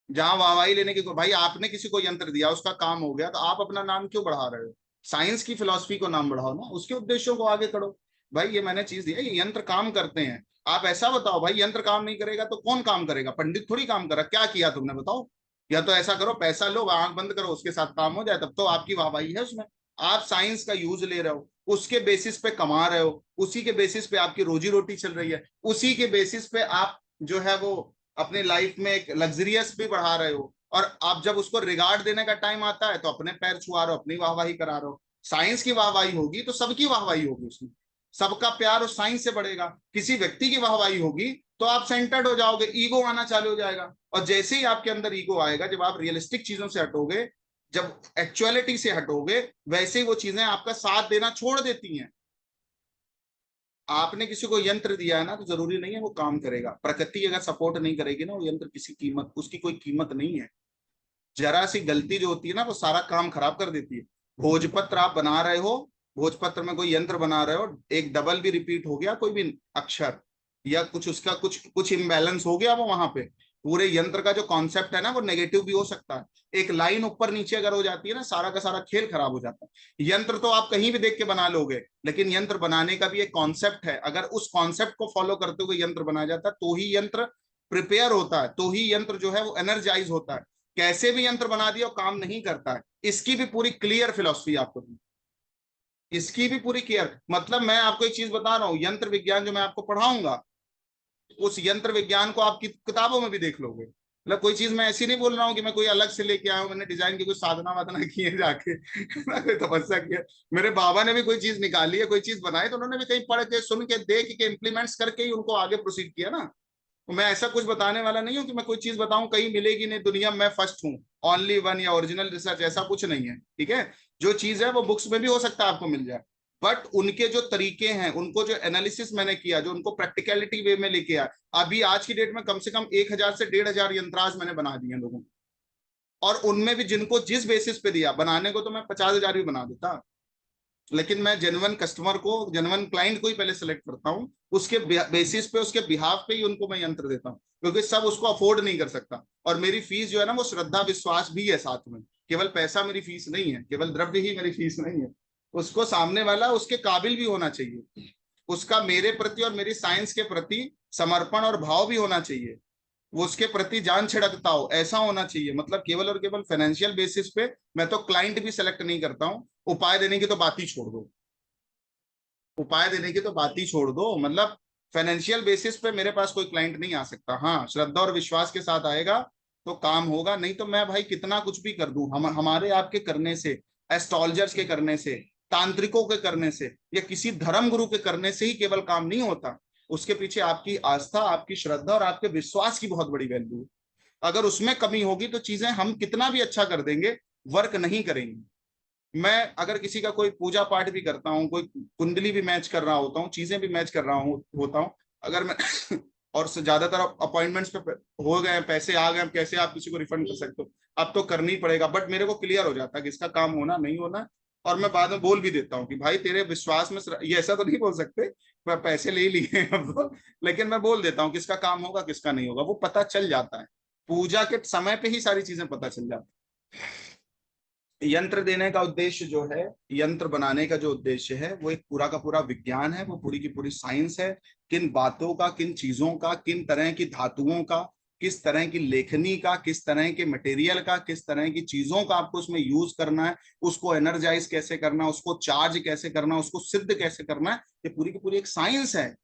जहां वाहवाही लेने की, भाई आपने किसी को यंत्र दिया, उसका काम हो गया, तो आप अपना नाम क्यों बढ़ा रहे हो? साइंस की फिलॉसफी को नाम बढ़ाओ ना, उसके उद्देश्यों को आगे करो। भाई ये मैंने चीज दिया, ये यंत्र काम करते हैं। आप ऐसा बताओ, भाई यंत्र काम नहीं करेगा तो कौन काम करेगा? पंडित थोड़ी काम करा, क्या किया तुमने बताओ? या तो ऐसा करो, पैसा लो, आंख बंद करो, उसके साथ काम हो जाए, तब तो आपकी वाहवाही है उसमें। आप साइंस का यूज ले रहे हो, उसके बेसिस पे कमा रहे हो, उसी के बेसिस पे आपकी रोजी रोटी चल रही है, उसी के बेसिस पे आप जो है वो अपने लाइफ में एक लग्जरियस भी बढ़ा रहे हो। और आप जब उसको रिगार्ड देने का टाइम आता है तो अपने पैर छुआ रहे हो, अपनी वाहवाही करा रहे हो। साइंस की वाहवाही होगी तो सबकी वाहवाही होगी उसमें, सबका प्यार उस साइंस से बढ़ेगा। किसी व्यक्ति की वाहवाही होगी तो आप सेंटर्ड हो जाओगे, ईगो आना चालू हो जाएगा। और जैसे ही आपके अंदर ईगो आएगा, जब आप रियलिस्टिक चीजों से हटोगे, जब एक्चुअलिटी से हटोगे, वैसे ही वो चीजें आपका साथ देना छोड़ देती हैं। आपने किसी को यंत्र दिया है ना, तो जरूरी नहीं है वो काम करेगा। प्रकृति अगर सपोर्ट नहीं करेगी ना, वो यंत्र किसी कीमत, उसकी कोई कीमत नहीं है। जरा सी गलती जो होती है ना, वो सारा काम खराब कर देती है। भोजपत्र आप बना रहे हो, भोजपत्र में कोई यंत्र बना रहे हो, एक डबल भी रिपीट हो गया कोई भी अक्षर, या कुछ उसका कुछ कुछ इम्बैलेंस हो गया वो वहां पे, पूरे यंत्र का जो कॉन्सेप्ट है ना वो नेगेटिव भी हो सकता है। एक लाइन ऊपर नीचे अगर हो जाती है ना, सारा का सारा खेल खराब हो जाता है। यंत्र तो आप कहीं भी देख के बना लोगे, लेकिन यंत्र बनाने का भी एक कॉन्सेप्ट है। अगर उस कॉन्सेप्ट को फॉलो करते हुए यंत्र बनाया जाता है तो ही यंत्र प्रिपेयर होता है, तो ही यंत्र जो है वो एनर्जाइज होता है। कैसे भी यंत्र बना दिया काम नहीं करता है। इसकी भी पूरी क्लियर फिलॉसफी आपको दी, इसकी भी पूरी क्लियर, मतलब मैं आपको एक चीज बता रहा हूँ, यंत्र विज्ञान जो मैं आपको पढ़ाऊंगा, उस यंत्र विज्ञान को आप किताबों में भी देख लोगे। मतलब कोई चीज मैं ऐसी नहीं बोल रहा हूँ कि मैं कोई अलग से लेके आया हूँ, मैंने डिजाइन की कोई साधना वाधना की है जाके कोई तपस्या किया। मेरे बाबा ने भी कोई चीज निकाली है, कोई चीज बनाई, तो उन्होंने भी कहीं पढ़ के, सुन के, देख के, इम्प्लीमेंट्स करके ही उनको आगे प्रोसीड किया ना। तो मैं ऐसा कुछ बताने वाला नहीं हूँ कि मैं कोई चीज बताऊं कहीं मिलेगी नहीं दुनिया में, मैं फर्स्ट हूँ, ओनली वन, या ओरिजिनल रिसर्च, ऐसा कुछ नहीं है। ठीक है। जो चीज है वो बुक्स में भी हो सकता है आपको मिल जाए, बट उनके जो तरीके हैं, उनको जो एनालिसिस मैंने किया, जो उनको प्रैक्टिकलिटी वे में लेके आया, अभी आज की डेट में कम से कम 1000 से 1500 यंत्राज मैंने बना दिए लोगों को। और उनमें भी जिनको जिस बेसिस पे दिया बनाने को, तो मैं 50,000 भी बना देता, लेकिन मैं जेन्युइन कस्टमर को, जेन्युइन क्लाइंट को ही पहले सेलेक्ट करता हूँ, उसके बेसिस पे, उसके बिहाफ पे ही उनको मैं यंत्र देता हूँ, क्योंकि सब उसको अफोर्ड नहीं कर सकता। और मेरी फीस जो है ना, वो श्रद्धा विश्वास भी है साथ में, केवल पैसा मेरी फीस नहीं है, केवल द्रव्य ही मेरी फीस नहीं है। उसको सामने वाला उसके काबिल भी होना चाहिए, उसका मेरे प्रति और मेरी साइंस के प्रति समर्पण और भाव भी होना चाहिए, वो उसके प्रति जान छिड़कता हो, ऐसा होना चाहिए। मतलब केवल और केवल फाइनेंशियल बेसिस पे मैं तो क्लाइंट भी सेलेक्ट नहीं करता हूँ। उपाय देने की तो बात ही छोड़ दो, उपाय देने की तो बात ही छोड़ दो, मतलब फाइनेंशियल बेसिस पे मेरे पास कोई क्लाइंट नहीं आ सकता। हाँ, श्रद्धा और विश्वास के साथ आएगा तो काम होगा, नहीं तो मैं भाई कितना कुछ भी कर दूं, हमारे आपके करने से, एस्ट्रोलजर्स के करने से, तांत्रिकों के करने से, या किसी धर्म गुरु के करने से ही केवल काम नहीं होता। उसके पीछे आपकी आस्था, आपकी श्रद्धा और आपके विश्वास की बहुत बड़ी वैल्यू है। अगर उसमें कमी होगी तो चीजें हम कितना भी अच्छा कर देंगे, वर्क नहीं करेंगी। मैं अगर किसी का कोई पूजा पाठ भी करता हूँ, कोई कुंडली भी मैच कर रहा होता हूँ, चीजें भी मैच कर रहा होता हूँ, अगर मैं और ज्यादातर अपॉइंटमेंट्स पे हो गए, पैसे आ गए, कैसे आप किसी को रिफंड कर सकते हो, अब तो करनी ही पड़ेगा, बट मेरे को क्लियर हो जाता है कि इसका काम होना नहीं होना। और मैं बाद में बोल भी देता हूँ कि भाई तेरे विश्वास में ये ऐसा तो नहीं बोल सकते पैसे ले लिए अब तो, लेकिन मैं बोल देता हूँ किसका काम होगा किसका नहीं होगा, वो पता चल जाता है। पूजा के समय पे ही सारी चीजें पता चल जाती। यंत्र देने का उद्देश्य जो है, यंत्र बनाने का जो उद्देश्य है, वो एक पूरा का पूरा विज्ञान है, वो पूरी की पूरी साइंस है। किन बातों का, किन चीजों का, किन तरह की धातुओं का, किस तरह की लेखनी का, किस तरह के मटेरियल का, किस तरह की चीजों का आपको उसमें यूज करना है, उसको एनर्जाइज कैसे करना, उसको चार्ज कैसे करना, उसको सिद्ध कैसे करना है, ये पूरी की पूरी एक साइंस है।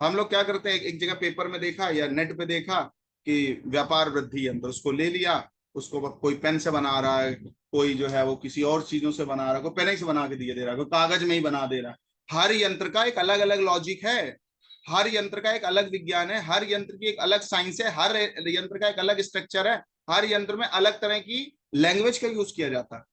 हम लोग क्या करते हैं, एक जगह पेपर में देखा या नेट पे देखा कि व्यापार वृद्धि यंत्र, उसको ले लिया, उसको कोई पेन से बना रहा है, कोई जो है वो किसी और चीजों से बना रहा है, कोई पेन से बना के दिए दे रहा है, कोई कागज में ही बना दे रहा है। हर यंत्र का एक अलग अलग लॉजिक है, हर यंत्र का एक अलग विज्ञान है, हर यंत्र की एक अलग साइंस है, हर यंत्र का एक अलग स्ट्रक्चर है, हर यंत्र में अलग तरह की लैंग्वेज का यूज किया जाता है।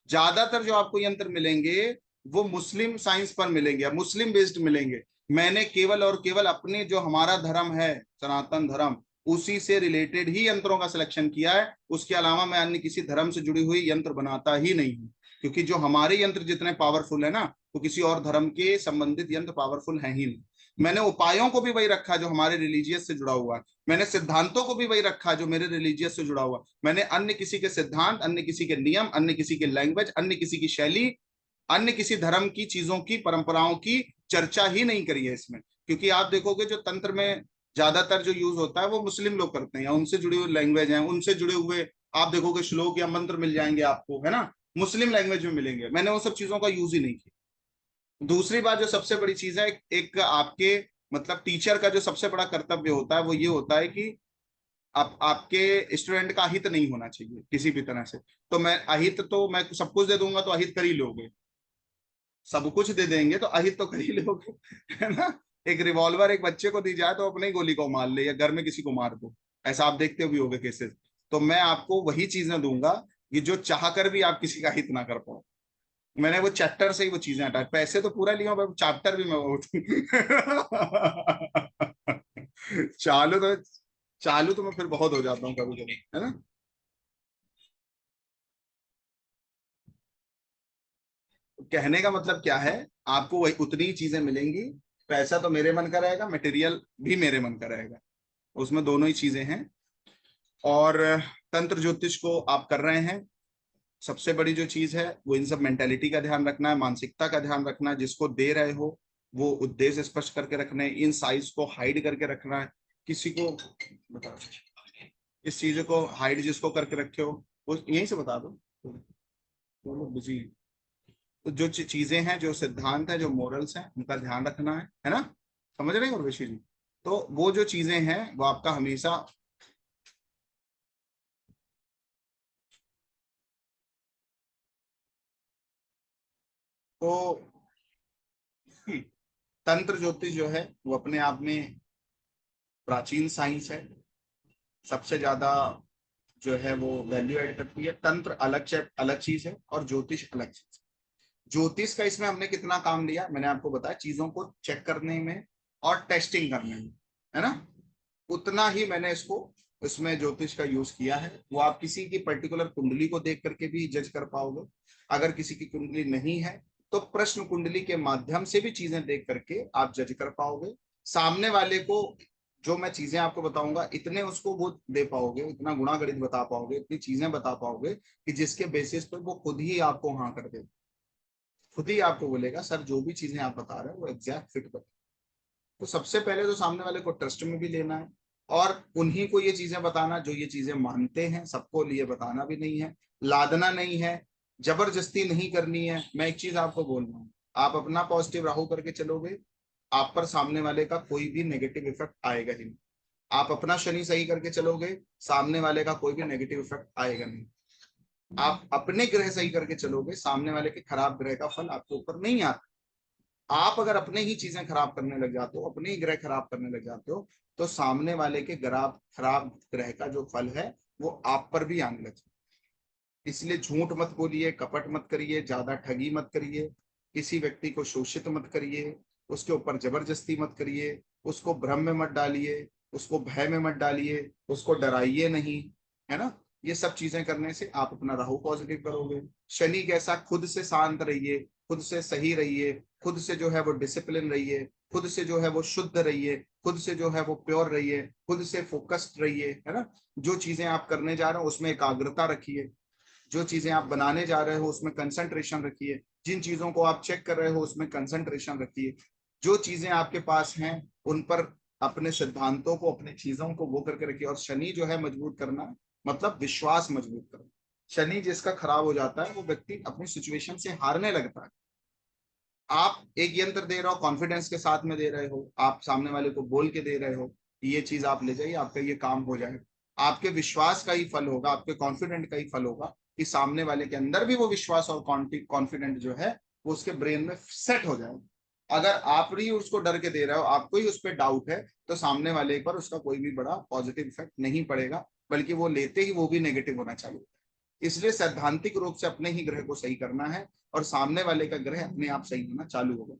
ज्यादातर जो आपको यंत्र मिलेंगे वो मुस्लिम साइंस पर मिलेंगे, मुस्लिम बेस्ड मिलेंगे। मैंने केवल और केवल अपने जो हमारा धर्म है, सनातन धर्म, उसी से रिलेटेड ही यंत्रों का सिलेक्शन किया है। उसके अलावा मैं अन्य किसी धर्म से जुड़ी हुई यंत्र बनाता ही नहीं हूं, क्योंकि जो हमारे यंत्र जितने पावरफुल है ना, तो किसी और धर्म के संबंधित यंत्र पावरफुल है ही नहीं। मैंने उपायों को भी वही रखा जो हमारे रिलीजियस से जुड़ा हुआ है, मैंने सिद्धांतों को भी वही रखा जो मेरे रिलीजियस से जुड़ा हुआ। मैंने अन्य किसी के सिद्धांत, अन्य किसी के नियम, अन्य किसी के लैंग्वेज, अन्य किसी की शैली, अन्य किसी धर्म की चीजों की, परंपराओं की चर्चा ही नहीं करी है इसमें। क्योंकि आप देखोगे जो तंत्र में ज्यादातर जो यूज होता है वो मुस्लिम लोग करते हैं, या उनसे जुड़ी हुई लैंग्वेज है, उनसे जुड़े हुए आप देखोगे श्लोक या मंत्र मिल जाएंगे आपको, है ना, मुस्लिम लैंग्वेज में मिलेंगे। मैंने वो सब चीजों का यूज ही नहीं किया। दूसरी बात जो सबसे बड़ी चीज है, एक आपके मतलब टीचर का जो सबसे बड़ा कर्तव्य होता है वो ये होता है कि आप आपके स्टूडेंट का अहित नहीं होना चाहिए किसी भी तरह से। तो मैं अहित, तो मैं सब कुछ दे दूंगा तो अहित कर ही लोगे, सब कुछ दे देंगे तो अहित तो कर ही लोगे, है ना। एक रिवॉल्वर एक बच्चे को दी जाए तो अपने ही गोली को मार ले, या घर में किसी को मार दो, ऐसा आप देखते भी होगे केसेस। तो मैं आपको वही चीजें दूंगा कि जो चाह कर भी आप किसी का हित ना कर पाओ। मैंने वो चैप्टर से ही वो चीजें हटा, पैसे तो पूरा लिया, चैप्टर भी मैं वो चालू तो चालू तो मैं फिर बहुत हो जाता हूँ कभी कभी, है ना। कहने का मतलब क्या है, आपको वही उतनी ही चीजें मिलेंगी, पैसा तो मेरे मन का रहेगा, मटेरियल भी मेरे मन का रहेगा, उसमें दोनों ही चीजें हैं। और तंत्र ज्योतिष को आप कर रहे हैं, सबसे बड़ी जो चीज है वो इन सब मेंटेलिटी का ध्यान रखना है, मानसिकता का ध्यान रखना है, जिसको दे रहे हो वो उद्देश्य स्पष्ट करके रखना है, इन साइज को हाइड करके रखना है। किसी को बता, इस चीज को हाइड जिसको करके रखे हो वो यहीं से बता दो, वो लोग बिजी। तो जो चीजें हैं, जो सिद्धांत है, जो मोरल्स हैं, उनका ध्यान रखना है ना। समझ रहे हैं उर्वशी जी। तो वो जो चीजें हैं वो आपका हमेशा, तो तंत्र ज्योतिष जो है वो अपने आप में प्राचीन साइंस है, सबसे ज्यादा जो है वो वैल्यू एड करती है। तंत्र अलग चीज है और ज्योतिष अलग चीज है। ज्योतिष का इसमें हमने कितना काम लिया मैंने आपको बताया, चीजों को चेक करने में और टेस्टिंग करने में, है ना, उतना ही मैंने इसको इसमें ज्योतिष का यूज किया है। वो आप किसी की पर्टिकुलर कुंडली को देख करके भी जज कर पाओगे, अगर किसी की कुंडली नहीं है तो प्रश्न कुंडली के माध्यम से भी चीजें देख करके आप जज कर पाओगे। सामने वाले को जो मैं चीजें आपको बताऊंगा इतने उसको वो दे पाओगे, इतना गुणा गणित बता पाओगे, इतनी चीजें बता पाओगे कि जिसके बेसिस पर वो खुद ही आपको हाँ कर दे, खुद ही आपको बोलेगा सर जो भी चीजें आप बता रहे हैं वो एग्जैक्ट फिट बता। तो सबसे पहले तो सामने वाले को ट्रस्ट में भी लेना है, और उन्हीं को ये चीजें बताना जो ये चीजें मानते हैं, सबको लिए बताना भी नहीं है, लादना नहीं है, जबरदस्ती नहीं करनी है। मैं एक चीज आपको बोल रहा हूँ, आप अपना पॉजिटिव राहु करके चलोगे, आप पर सामने वाले का कोई भी नेगेटिव इफेक्ट आएगा ही नहीं। आप अपना शनि सही करके चलोगे, सामने वाले का कोई भी नेगेटिव इफेक्ट आएगा नहीं। आप अपने ग्रह सही करके चलोगे, सामने वाले के खराब ग्रह का फल आपके ऊपर नहीं आता। आप अगर अपने ही चीजें खराब करने लग जाते हो, अपने ही ग्रह खराब करने लग जाते हो, तो सामने वाले के खराब ग्रह का जो फल है वो आप पर भी आने लगता है। इसलिए झूठ मत बोलिए, कपट मत करिए, ज्यादा ठगी मत करिए, किसी व्यक्ति को शोषित मत करिए, उसके ऊपर जबरदस्ती मत करिए, उसको भ्रम में मत डालिए, उसको भय में मत डालिए, उसको डराइए नहीं, है ना। ये सब चीजें करने से आप अपना राहु पॉजिटिव करोगे। शनि कैसा, खुद से शांत रहिए, खुद से सही रहिए, खुद से जो है वो डिसिप्लिन रहिए, खुद से जो है वो शुद्ध रहिए, खुद से जो है वो प्योर रहिए, खुद से फोकस्ड रहिए, है ना। जो चीजें आप करने जा रहे हो उसमें एकाग्रता रखिए, जो चीजें आप बनाने जा रहे हो उसमें कंसंट्रेशन रखिए, जिन चीजों को आप चेक कर रहे हो उसमें कंसंट्रेशन रखिए, जो चीजें आपके पास हैं उन पर अपने सिद्धांतों को, अपनी चीजों को वो करके रखिए। और शनि जो है मजबूत करना मतलब विश्वास मजबूत करना। शनि जिसका खराब हो जाता है वो व्यक्ति अपनी सिचुएशन से हारने लगता है। आप एक यंत्र दे रहे हो, कॉन्फिडेंस के साथ में दे रहे हो, आप सामने वाले को बोल के दे रहे हो कि ये चीज आप ले जाइए, आपका ये काम हो जाएगा, आपके विश्वास का ही फल होगा, आपके कॉन्फिडेंट का ही फल होगा कि सामने वाले के अंदर भी वो विश्वास और कॉन्फिडेंट जो है वो उसके ब्रेन में सेट हो जाएगा। अगर आप ही उसको डर के दे रहे हो, आपको ही उस पर डाउट है, तो सामने वाले पर उसका कोई भी बड़ा पॉजिटिव इफेक्ट नहीं पड़ेगा, बल्कि वो लेते ही वो भी नेगेटिव होना चाहिए। इसलिए सैद्धांतिक रूप से अपने ही ग्रह को सही करना है और सामने वाले का ग्रह अपने आप सही होना चालू होगा।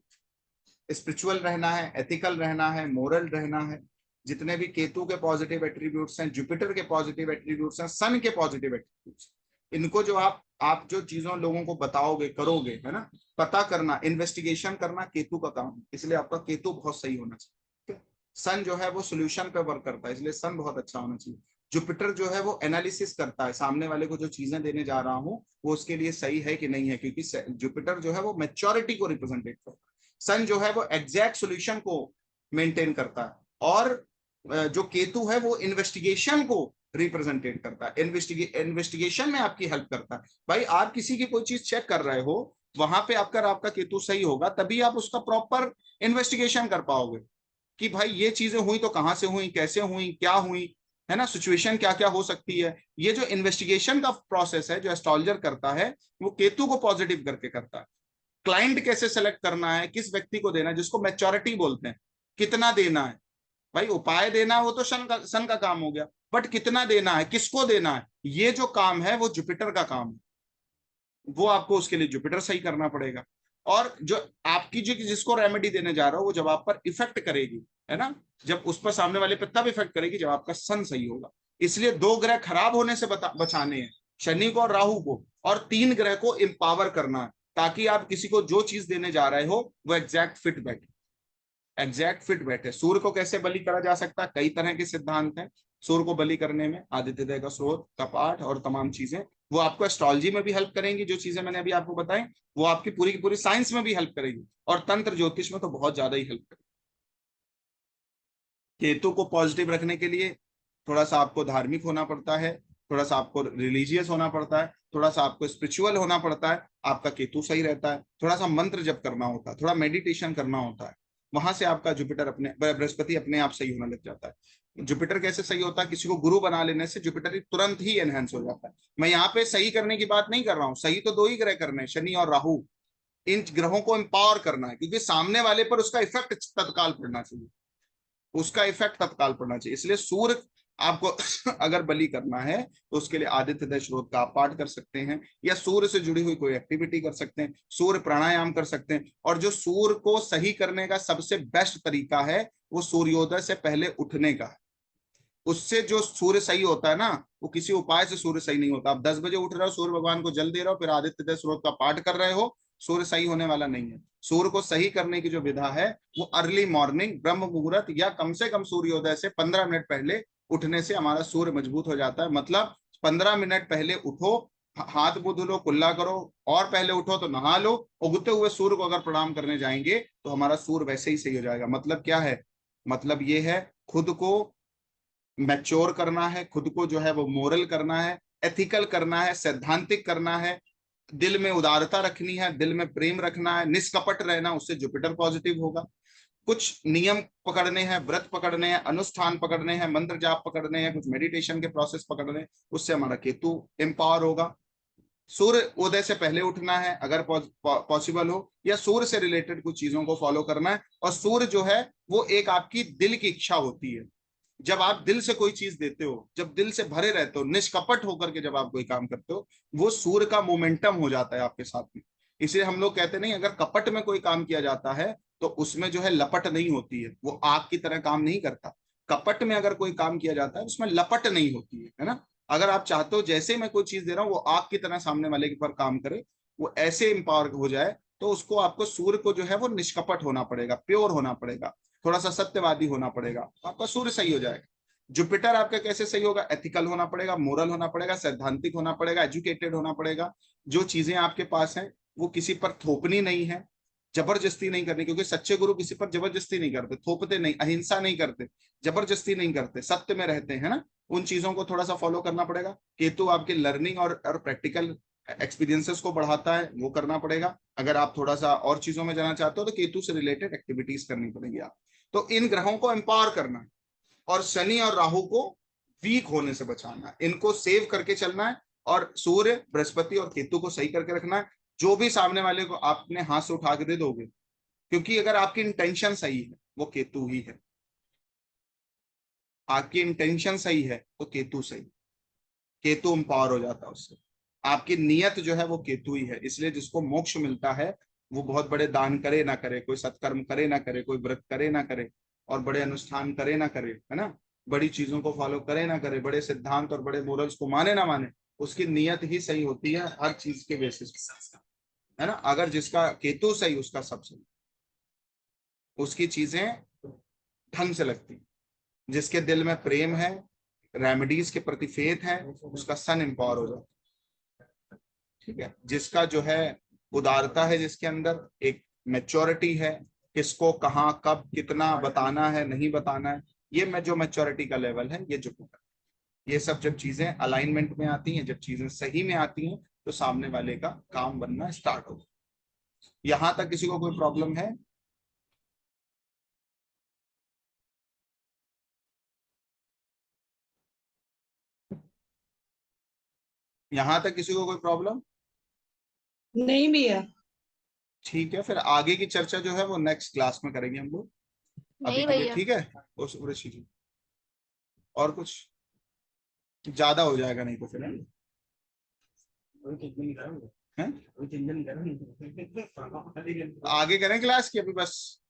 स्पिरिचुअल रहना है, एथिकल रहना है, मोरल रहना है। जितने भी केतु के पॉजिटिव एट्रीब्यूट्स हैं, जुपिटर के पॉजिटिव एट्रीब्यूट्स हैं, सन के पॉजिटिव एट्रीब्यूट्स, इनको जो आप जो चीजों लोगों को बताओगे, करोगे, है ना, पता करना, इन्वेस्टिगेशन करना केतु का काम है। इसलिए आपका केतु बहुत सही होना चाहिए। सन जो है वो सोल्यूशन पे वर्क करता है, इसलिए सन बहुत अच्छा होना चाहिए। जुपिटर जो है वो एनालिसिस करता है, सामने वाले को जो चीजें देने जा रहा हूँ वो उसके लिए सही है कि नहीं है, क्योंकि जुपिटर जो है वो मैच्योरिटी को रिप्रेजेंटेट करता है। सन जो है वो एग्जैक्ट सॉल्यूशन को मेंटेन करता है, और जो केतु है वो इन्वेस्टिगेशन को रिप्रेजेंटेट करता है, इन्वेस्टिगेशन में आपकी हेल्प करता है। भाई आप किसी की कोई चीज चेक कर रहे हो, वहां पे आपका केतु सही होगा तभी आप उसका प्रॉपर इन्वेस्टिगेशन कर पाओगे कि भाई ये चीजें हुई तो कहां से हुई, कैसे हुई, क्या हुई, है ना, सिचुएशन क्या क्या हो सकती है। ये जो इन्वेस्टिगेशन का प्रोसेस है जो एस्ट्रोलॉजर करता है वो केतु को पॉजिटिव करके करता है। क्लाइंट कैसे सेलेक्ट करना है, किस व्यक्ति को देना है, जिसको मैच्योरिटी बोलते हैं, कितना देना है, भाई उपाय देना है वो तो सन का काम हो गया, बट कितना देना है, किसको देना है, ये जो काम है वो जुपिटर का काम है। वो आपको उसके लिए जुपिटर सही करना पड़ेगा। और जो आपकी जो जिसको रेमेडी देने जा रहा हो वो जब आप पर इफेक्ट करेगी, है ना, जब उस पर सामने वाले पे तब इफेक्ट करेगी जब आपका सन सही होगा। इसलिए 2 ग्रह खराब होने से बचाने हैं, शनि को और राहु को, और 3 ग्रह को एम्पावर करना है, ताकि आप किसी को जो चीज देने जा रहे हो वो एग्जैक्ट फिट बैठे, एग्जैक्ट फिट बैठे। सूर्य को कैसे बलि करा जा सकता है, कई तरह के सिद्धांत हैं सूर्य को बलि करने में, आदित्य का स्रोत का पाठ और तमाम चीजें, वो आपको एस्ट्रोलॉजी में भी हेल्प करेंगी। जो चीजें मैंने अभी आपको बताई वो आपकी पूरी की पूरी साइंस में भी हेल्प करेगी, और तंत्र ज्योतिष में तो बहुत ज्यादा ही हेल्प करेगी। केतु को पॉजिटिव रखने के लिए थोड़ा सा आपको धार्मिक होना पड़ता है, थोड़ा सा आपको रिलीजियस होना पड़ता है, थोड़ा सा आपको स्पिरिचुअल होना पड़ता है, आपका केतु सही रहता है। थोड़ा सा मंत्र जप करना होता है, थोड़ा मेडिटेशन करना होता है, वहां से आपका जुपिटर अपने बृहस्पति अपने आप सही होने लग जाता है। जुपिटर कैसे सही होता है, किसी को गुरु बना लेने से जुपिटर तुरंत ही एनहेंस हो जाता है। मैं यहाँ पे सही करने की बात नहीं कर रहा हूँ, सही तो 2 ही ग्रह करने हैं, शनि और राहु। इन ग्रहों को एम्पावर करना है, क्योंकि सामने वाले पर उसका इफेक्ट तत्काल पड़ना चाहिए, उसका इफेक्ट तत्काल पड़ना चाहिए। इसलिए सूर्य आपको अगर बलि करना है तो उसके लिए आदित्य स्रोत का आप पाठ कर सकते हैं, या सूर्य से जुड़ी हुई कोई एक्टिविटी कर सकते हैं, सूर्य प्राणायाम कर सकते हैं। और जो सूर्य को सही करने का सबसे बेस्ट तरीका है वो सूर्योदय से पहले उठने का है। उससे जो सूर्य सही होता है ना, वो किसी उपाय से सूर्य सही नहीं होता। आप 10 बजे उठ रहे हो, सूर्य भगवान को जल दे रहे हो, फिर आदित्य स्रोत का पाठ कर रहे हो, सूर्य सही होने वाला नहीं है। सूर्य को सही करने की जो विधा है वो अर्ली मॉर्निंग ब्रह्म मुहूर्त या कम से कम सूर्योदय से 15 मिनट पहले उठने से हमारा सूर्य मजबूत हो जाता है। मतलब 15 मिनट पहले उठो, हाथ मुंह धो लो, कुल्ला करो, और पहले उठो तो नहा लो, उगते हुए सूर्य को अगर प्रणाम करने जाएंगे तो हमारा सूर्य वैसे ही सही हो जाएगा। मतलब क्या है, मतलब ये है खुद को मैच्योर करना है, खुद को जो है वो मोरल करना है, एथिकल करना है, सैद्धांतिक करना है, दिल में उदारता रखनी है, दिल में प्रेम रखना है, निष्कपट रहना, उससे जुपिटर पॉजिटिव होगा। कुछ नियम पकड़ने हैं, व्रत पकड़ने हैं, अनुष्ठान पकड़ने हैं, मंत्र जाप पकड़ने हैं, कुछ मेडिटेशन के प्रोसेस पकड़ने हैं, उससे हमारा केतु एम्पावर होगा। सूर्य उदय से पहले उठना है अगर पॉसिबल हो, या सूर्य से रिलेटेड कुछ चीजों को फॉलो करना है। और सूर्य जो है वो एक आपकी दिल की इच्छा होती है। जब आप दिल से कोई चीज देते हो, जब दिल से भरे रहते हो, निष्कपट होकर के जब आप कोई काम करते हो, वो सूर्य का मोमेंटम हो जाता है आपके साथ में। इसलिए हम लोग कहते नहीं, अगर कपट में कोई काम किया जाता है तो उसमें जो है लपट नहीं होती है, वो आग की तरह काम नहीं करता। कपट में अगर कोई काम किया जाता है उसमें लपट नहीं होती है ना। अगर आप चाहते हो जैसे मैं कोई चीज दे रहा हूँ वो आग की तरह सामने वाले के ऊपर काम करे, वो ऐसे एम्पावर हो जाए, तो उसको आपको सूर्य को जो है वो निष्कपट होना पड़ेगा, प्योर होना पड़ेगा, थोड़ा सा सत्यवादी होना पड़ेगा, आपका सूर्य सही हो जाएगा। जुपिटर आपका कैसे सही होगा? एथिकल होना पड़ेगा, मोरल होना पड़ेगा, सैद्धांतिक होना पड़ेगा, एजुकेटेड होना पड़ेगा। जो चीजें आपके पास हैं वो किसी पर थोपनी नहीं है, जबरदस्ती नहीं करनी, क्योंकि सच्चे गुरु किसी पर जबरदस्ती नहीं करते, थोपते नहीं, अहिंसा नहीं करते, जबरदस्ती नहीं करते, सत्य में रहते हैं ना। उन चीजों को थोड़ा सा फॉलो करना पड़ेगा। केतु आपके लर्निंग और प्रैक्टिकल एक्सपीरियंसेस को बढ़ाता है, वो करना पड़ेगा। अगर आप थोड़ा सा और चीजों में जाना चाहते हो तो केतु से रिलेटेड एक्टिविटीज करनी पड़ेगी आप। तो इन ग्रहों को एम्पावर करना है, और शनि और राहु को वीक होने से बचाना है, इनको सेव करके चलना है। और सूर्य, बृहस्पति और केतु को सही करके रखना है। जो भी सामने वाले को आपने हाथ से उठा के दे दोगे, क्योंकि अगर आपकी इंटेंशन सही है वो केतु ही है, आपकी इंटेंशन सही है तो केतु सही, केतु एम्पावर हो जाता है उससे। आपकी नियत जो है वो केतु ही है। इसलिए जिसको मोक्ष मिलता है वो बहुत बड़े दान करे ना करे, कोई सत्कर्म करे ना करे, कोई व्रत करे ना करे, और बड़े अनुष्ठान करे ना करे, है ना, बड़ी चीजों को फॉलो करे ना करे, बड़े सिद्धांत और बड़े मोरल्स को माने ना माने, उसकी नियत ही सही होती है हर चीज के बेसिस पे, है ना। अगर जिसका केतु सही उसका सब सही, उसकी चीजें ढंग से लगती। जिसके दिल में प्रेम है, रेमेडीज के प्रति फेथ है, उसका सन एम्पावर हो जाता है। ठीक है, जिसका जो है उदारता है, जिसके अंदर एक मेच्योरिटी है, किसको कहाँ कब कितना बताना है नहीं बताना है, ये मैं जो मेच्योरिटी का लेवल है ये जुपिटर। ये सब जब चीजें अलाइनमेंट में आती हैं, जब चीजें सही में आती हैं, तो सामने वाले का काम बनना स्टार्ट होगा। यहां तक किसी को कोई प्रॉब्लम है? यहां तक किसी को कोई प्रॉब्लम? नहीं भैया। ठीक है, फिर आगे की चर्चा जो है वो नेक्स्ट क्लास में करेंगे हम लोग। अभी नहीं के लिए भैया। ठीक है। उस और कुछ ज्यादा हो जाएगा नहीं तो फिर हैं? आगे करें क्लास की, अभी बस